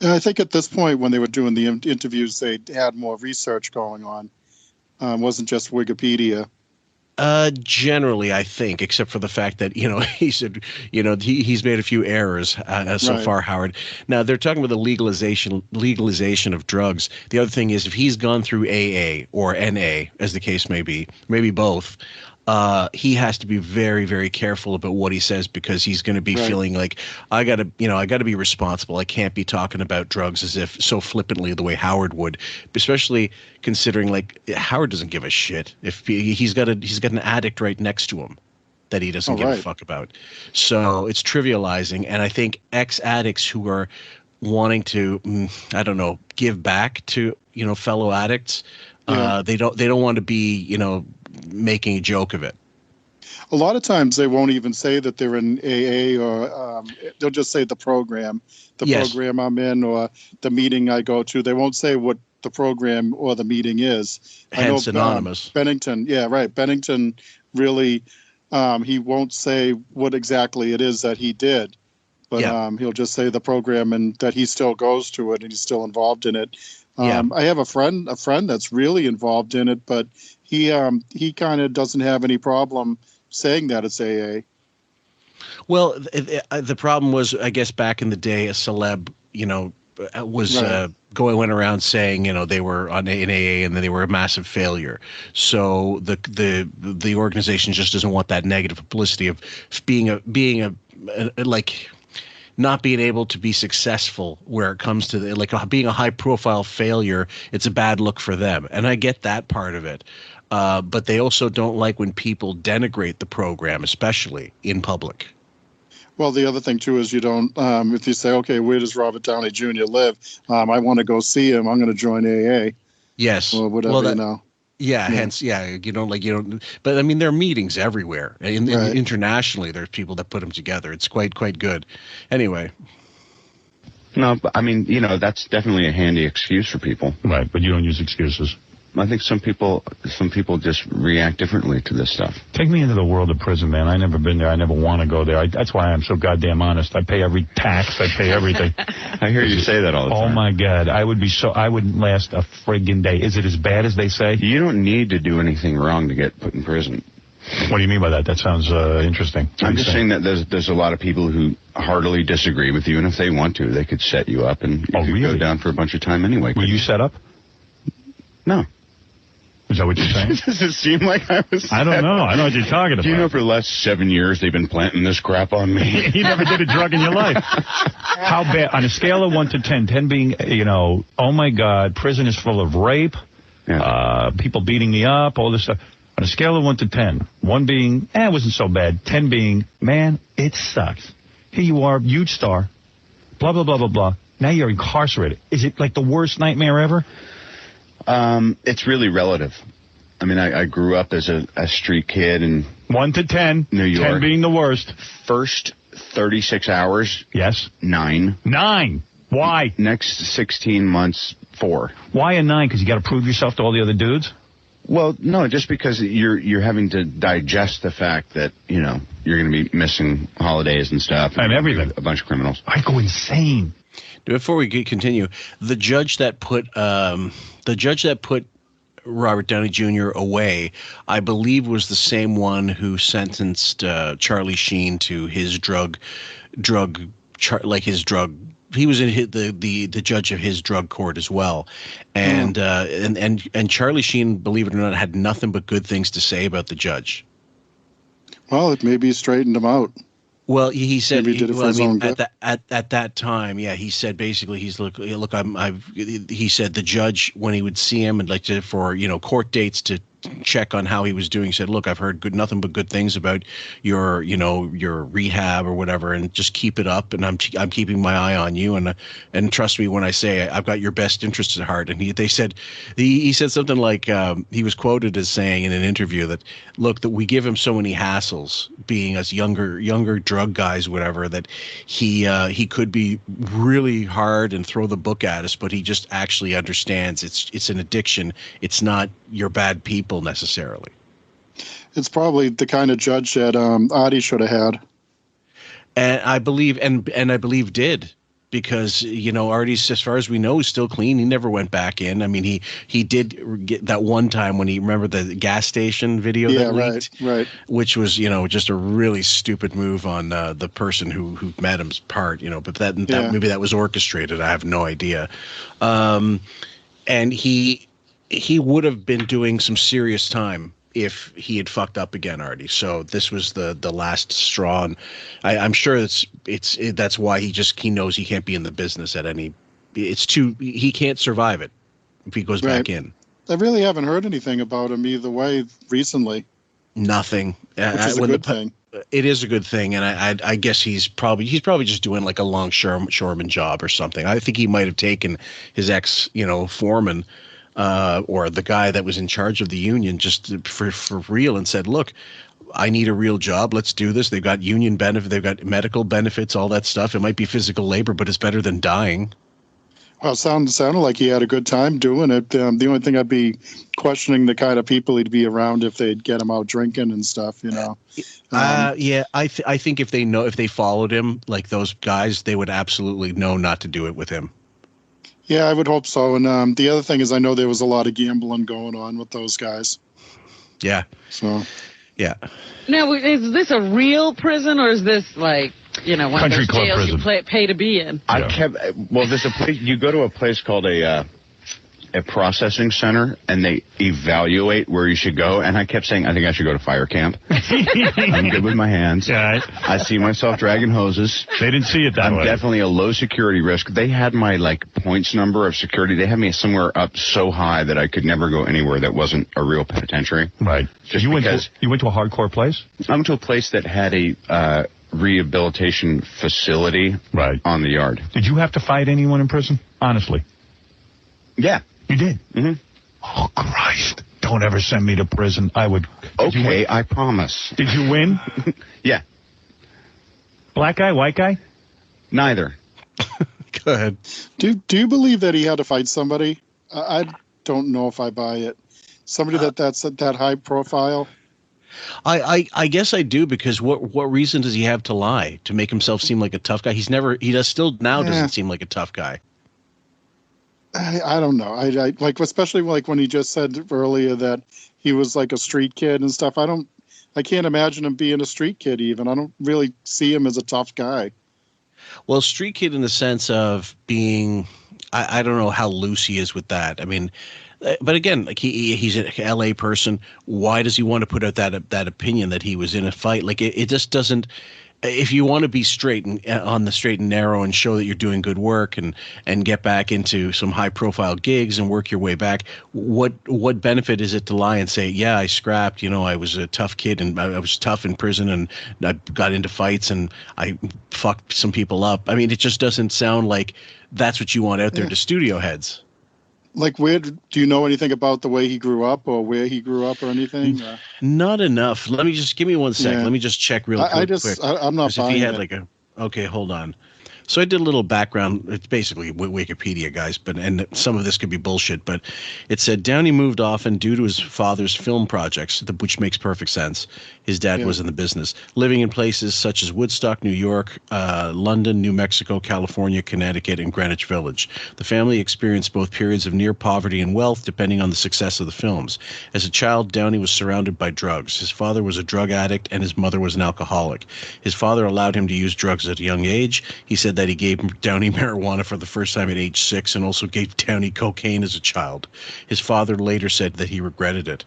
And I think at this point, when they were doing the interviews, they had more research going on. It wasn't just Wikipedia. Generally, I think, except for the fact that, he said, he's made a few errors so far, Howard. Now, they're talking about the legalization of drugs. The other thing is, if he's gone through AA or NA, as the case may be, maybe both, he has to be very, very careful about what he says, because he's going to be feeling like, I got to be responsible. I can't be talking about drugs as if so flippantly the way Howard would, especially considering like Howard doesn't give a shit if he's got an addict right next to him that he doesn't give a fuck about. So it's trivializing. And I think ex-addicts who are wanting to, give back to, fellow addicts, they don't want to be, making a joke of it. A lot of times they won't even say that they're in AA, or they'll just say the program I'm in, or the meeting I go to. They won't say what the program or the meeting is. Hence I know, anonymous. Bennington, Bennington really, he won't say what exactly it is that he did, but he'll just say the program and that he still goes to it and he's still involved in it. I have a friend that's really involved in it, but he kind of doesn't have any problem saying that it's AA. Well, the problem was, I guess, back in the day, a celeb, went around saying, they were in AA and then they were a massive failure. So the organization just doesn't want that negative publicity of being not being able to be successful where it comes to being a high profile failure. It's a bad look for them. And I get that part of it. But they also don't like when people denigrate the program, especially in public. Well, the other thing, too, is you don't, if you say, okay, where does Robert Downey Jr. live? I want to go see him. I'm going to join AA. Yes. Or whatever, Hence, you don't, but I mean, there are meetings everywhere. Internationally, there's people that put them together. It's quite good. Anyway. No, but I mean, that's definitely a handy excuse for people. Right, but you don't use excuses. I think some people just react differently to this stuff. Take me into the world of prison, man. I've never been there. I never want to go there. That's why I'm so goddamn honest. I pay every tax. I pay everything. I hear you say that all the time. Oh my God, I wouldn't last a friggin' day. Is it as bad as they say? You don't need to do anything wrong to get put in prison. What do you mean by that? That sounds interesting. I'm just saying that there's a lot of people who heartily disagree with you, and if they want to, they could set you up and you could go down for a bunch of time anyway. Were you set up? No. Is that what you're saying? Does it seem like I was? I don't know. I know what you're talking about. Do you know for the last 7 years they've been planting this crap on me? You never did a drug in your life. How bad? On a scale of 1 to 10, 10 being, oh my God, prison is full of rape, people beating me up, all this stuff. On a scale of 1 to 10, 1 being, it wasn't so bad. 10 being, man, it sucks. Here you are, huge star, blah, blah, blah, blah, blah. Now you're incarcerated. Is it like the worst nightmare ever? It's really relative. I mean, I grew up as a street kid in 1 to 10, New York. 10 being the worst. First 36 hours. Yes. 9. 9. Why? Next 16 months, 4. Why a 9? Because you got to prove yourself to all the other dudes? Well, no, just because you're having to digest the fact that, you're going to be missing holidays and stuff. And everything. A bunch of criminals. I go insane. Before we continue, the judge that put Robert Downey Jr. away, I believe, was the same one who sentenced Charlie Sheen to his drug. He was in the judge of his drug court as well, and Charlie Sheen, believe it or not, had nothing but good things to say about the judge. Well, it maybe straightened him out. Well, he said at that time, he said basically he said the judge, when he would see him and for court dates to check on how he was doing, said, look, I've heard nothing but good things about your rehab or whatever, and just keep it up, and I'm keeping my eye on you, and trust me when I say I've got your best interests at heart. And he said something like, he was quoted as saying in an interview that, look, that we give him so many hassles being us younger drug guys, whatever, that he could be really hard and throw the book at us, but he just actually understands it's an addiction. It's not your bad people necessarily. It's probably the kind of judge that Adi should have had, and I believe did, because Artie's, as far as we know, is still clean. He never went back in. I mean, he did get that one time when he, remember the gas station video that leaked, right, which was just a really stupid move on the person who met him's part, but that maybe that was orchestrated. I have no idea, and he would have been doing some serious time if he had fucked up again, Artie. So this was the last straw, and I'm sure that's why he knows he can't be in the business at any. He can't survive it if he goes back in. I really haven't heard anything about him either way recently. Nothing, which is a good thing. It is a good thing, and I guess he's probably just doing like a longshoreman job or something. I think he might have taken his ex foreman. Or the guy that was in charge of the union just for real, and said, look, I need a real job. Let's do this. They've got union benefit. They've got medical benefits, all that stuff. It might be physical labor, but it's better than dying. Well, sounded like he had a good time doing it. The only thing I'd be questioning the kind of people he'd be around if they'd get him out drinking and stuff, you know. Yeah, I think if they followed him like those guys, they would absolutely know not to do it with him. Yeah, I would hope so. And the other thing is, I know there was a lot of gambling going on with those guys. Yeah. So. Yeah. Now, is this a real prison or is this like, you know, one Country of those club jails prison. you pay to be in? There's a place, you go to a place called a processing center, and they evaluate where you should go, and I kept saying, I think I should go to fire camp. I'm good with my hands. Yeah. I see myself dragging hoses. They didn't see it that way. I'm definitely a low security risk. They had my, points number of security. They had me somewhere up so high that I could never go anywhere that wasn't a real penitentiary. Right. Just you went because to a hardcore place? I went to a place that had a rehabilitation facility on the yard. Did you have to fight anyone in prison? Honestly. Yeah. You did? Mm-hmm. Oh, Christ. Don't ever send me to prison. I would. Okay, I promise. Did you win? Yeah. Black guy, white guy? Neither. Go ahead. Do you believe that he had to fight somebody? I don't know if I buy it. Somebody that's that high profile. I guess I do, because what reason does he have to lie? To make himself seem like a tough guy? He doesn't seem like a tough guy. I don't know. I like, especially like when he just said earlier that he was like a street kid and stuff. I can't imagine him being a street kid even. I don't really see him as a tough guy. Well, street kid in the sense of being, I don't know how loose he is with that. I mean, but again, like he's an LA person. Why does he want to put out that opinion that he was in a fight? Like it just doesn't. If you want to be straight and on the straight and narrow and show that you're doing good work and get back into some high profile gigs and work your way back, what benefit is it to lie and say, yeah, I scrapped, you know, I was a tough kid and I was tough in prison and I got into fights and I fucked some people up. I mean, it just doesn't sound like that's what you want out there to studio heads. Like, do you know anything about the way he grew up or where he grew up or anything? Not enough. Give me 1 second. Yeah. Let me just check real quick. I'm not buying if he had it. Okay, hold on. So I did a little background. It's basically Wikipedia, guys, and some of this could be bullshit, but it said Downey moved often due to his father's film projects, which makes perfect sense. His dad was in the business, living in places such as Woodstock, New York, London, New Mexico, California, Connecticut, and Greenwich Village. The family experienced both periods of near poverty and wealth, depending on the success of the films. As a child, Downey was surrounded by drugs. His father was a drug addict, and his mother was an alcoholic. His father allowed him to use drugs at a young age. He said that he gave Downey marijuana for the first time at age 6 and also gave Downey cocaine as a child. His father later said that he regretted it.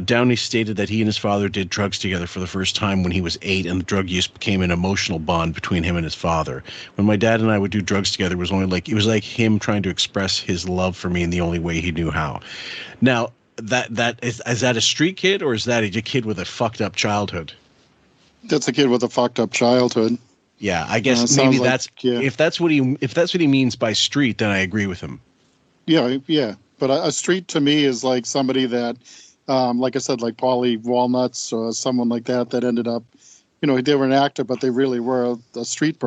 Downey stated that he and his father did drugs together for the first time when he was 8, and the drug use became an emotional bond between him and his father. When my dad and I would do drugs together, it was like him trying to express his love for me in the only way he knew how. Now, is that a street kid or is that a kid with a fucked up childhood? That's a kid with a fucked up childhood. Yeah, I guess maybe if that's what he means by street, then I agree with him. Yeah. But a street to me is like somebody that, like I said, like Paulie Walnuts or someone like that ended up, you know, they were an actor, but they really were a street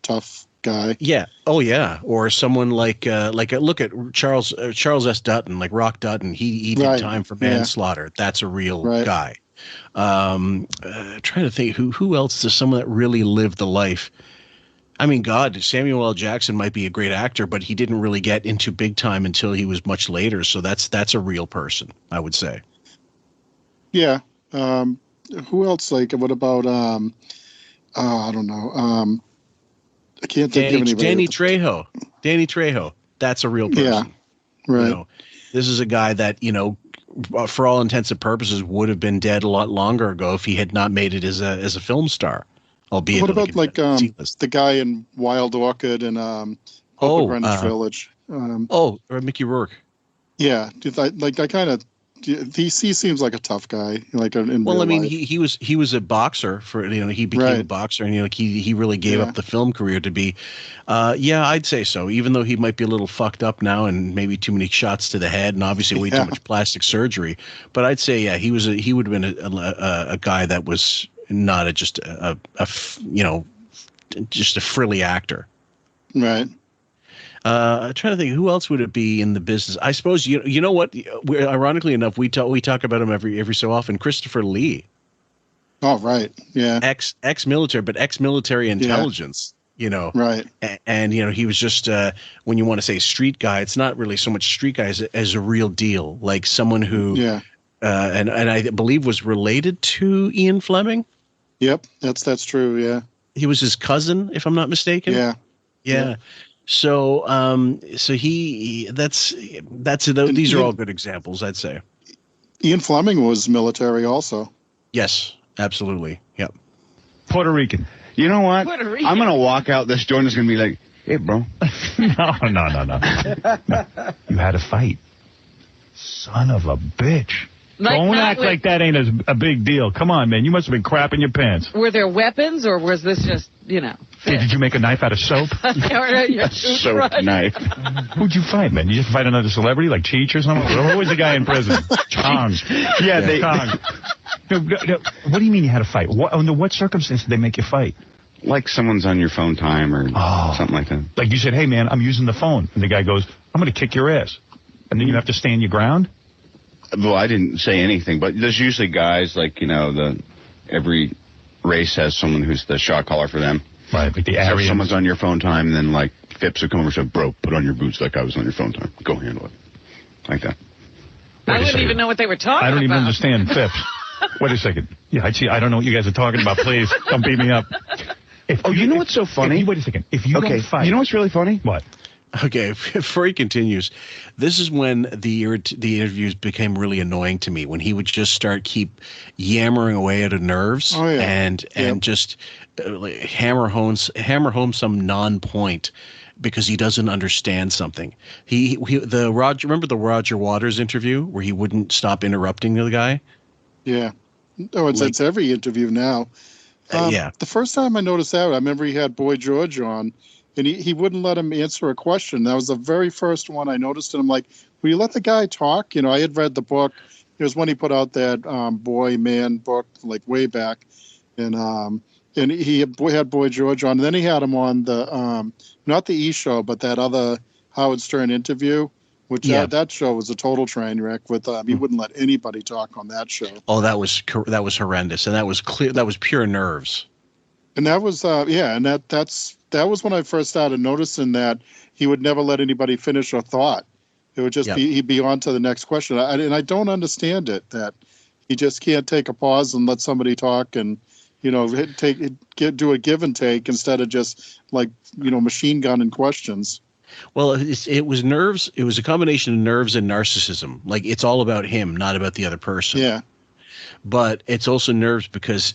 tough guy. Yeah. Oh yeah. Or someone like look at Charles S. Dutton, like Rock Dutton. He did time for manslaughter. Yeah. That's a real guy. Trying to think who else is someone that really lived the life. I mean, God, Samuel L. Jackson might be a great actor, but he didn't really get into big time until he was much later. So that's a real person, I would say. Yeah. Who else? Like, what about I don't know. I can't think of anybody. Danny Trejo. That's a real person. Yeah. Right. You know, this is a guy that, you know, for all intents and purposes, would have been dead a lot longer ago if he had not made it as a film star. Albeit, what about the guy in Wild Orchid and Greenwich Village? Mickey Rourke. Yeah, I kind of. He seems like a tough guy. Like in real life. he was a boxer for, you know, he became a boxer, and, you know, he really gave up the film career to be. I'd say so. Even though he might be a little fucked up now and maybe too many shots to the head and obviously way too much plastic surgery, but I'd say he would have been a guy that was not just a frilly actor. Right. I'm trying to think, who else would it be in the business? I suppose you know what? Ironically enough, we talk about him every so often. Christopher Lee. Oh, right. Yeah. Ex-military, but ex-military intelligence. Right. And he was just when you want to say street guy, it's not really so much street guy as a real deal, like someone who and I believe was related to Ian Fleming. Yep, that's true. Yeah, he was his cousin, if I'm not mistaken. Yeah. So these are all good examples, I'd say. Ian Fleming was military also. Yes, absolutely. Yep. Puerto Rican. You know what? I'm going to walk out this door and it's going to be like, hey, bro. No. You had a fight. Son of a bitch. Don't act like that ain't a big deal. Come on, man. You must have been crapping your pants. Were there weapons, or was this just, Did you make a knife out of soap? Soap knife. Who'd you fight, man? You just fight another celebrity like Cheech or something? Who was the guy in prison? Chong. Yeah, Chong. No, what do you mean you had a fight? Under what circumstance did they make you fight? Like someone's on your phone time or something like that. Like you said, hey, man, I'm using the phone. And the guy goes, I'm going to kick your ass. And then you have to stand your ground? Well, I didn't say anything, but there's usually guys like, every race has someone who's the shot caller for them. Right, like the so if someone's on your phone time, and then like Phipps would come over and say, bro, put on your boots like I was on your phone time. Go handle it. Like that. I wouldn't even know what they were talking about. I don't even understand Phipps. Wait a second. Yeah, I don't know what you guys are talking about. Please, don't beat me up. You know what's so funny? Wait a second. If you don't fight... You know what's really funny? What? Okay, before he continues, this is when the interviews became really annoying to me, when he would just keep yammering away at the nerves and just hammer home some non-point because he doesn't understand something. Remember the Roger Waters interview where he wouldn't stop interrupting the guy? Yeah. Oh, it's every interview now. The first time I noticed that, I remember he had Boy George on. And he wouldn't let him answer a question. That was the very first one I noticed. And I'm like, will you let the guy talk? I had read the book. It was when he put out that Boy Man book, like way back. And he had Boy George on. And then he had him on the, not the E! Show, but that other Howard Stern interview, which that show was a total train wreck with, he wouldn't let anybody talk on that show. Oh, that was horrendous. And that was clear. That was pure nerves. And that was, and that was when I first started noticing that he would never let anybody finish a thought. It would just he'd be on to the next question. And I don't understand it, that he just can't take a pause and let somebody talk and, do a give and take instead of just machine gunning questions. Well, it was nerves. It was a combination of nerves and narcissism. Like, it's all about him, not about the other person. Yeah. But it's also nerves because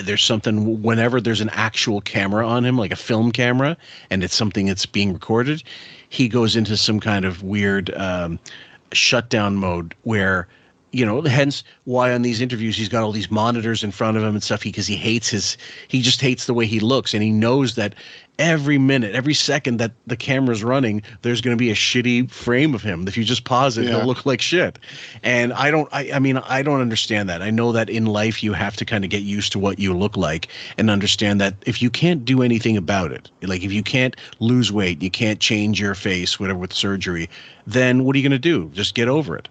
there's something, whenever there's an actual camera on him, like a film camera, and it's something that's being recorded, he goes into some kind of weird shutdown mode where, hence why on these interviews he's got all these monitors in front of him and stuff, because he just hates the way he looks, and he knows that every minute, every second that the camera's running, there's going to be a shitty frame of him. If you just pause it, he'll look like shit. And I don't understand that. I know that in life you have to kind of get used to what you look like and understand that if you can't do anything about it, like if you can't lose weight, you can't change your face, whatever, with surgery, then what are you going to do? Just get over it.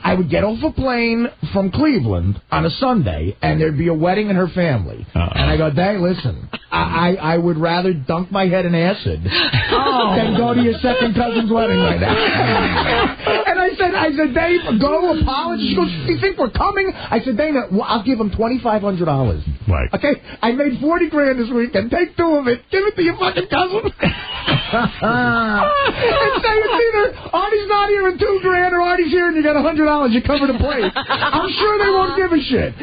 I would get off a plane from Cleveland on a Sunday, and there'd be a wedding in her family. And I go, Dave, listen, I would rather dunk my head in acid than go to your second cousin's wedding right now. And I said, Dave, go apologize. She goes, you think we're coming? I said, Dana, I'll give him $2,500. Right. Okay, I made $40,000 this weekend. Take 2 of it. Give it to your fucking cousin. And say it's either Artie's not here and $2,000, or Artie's here and you got $100. You cover the plate. I'm sure they won't give a shit.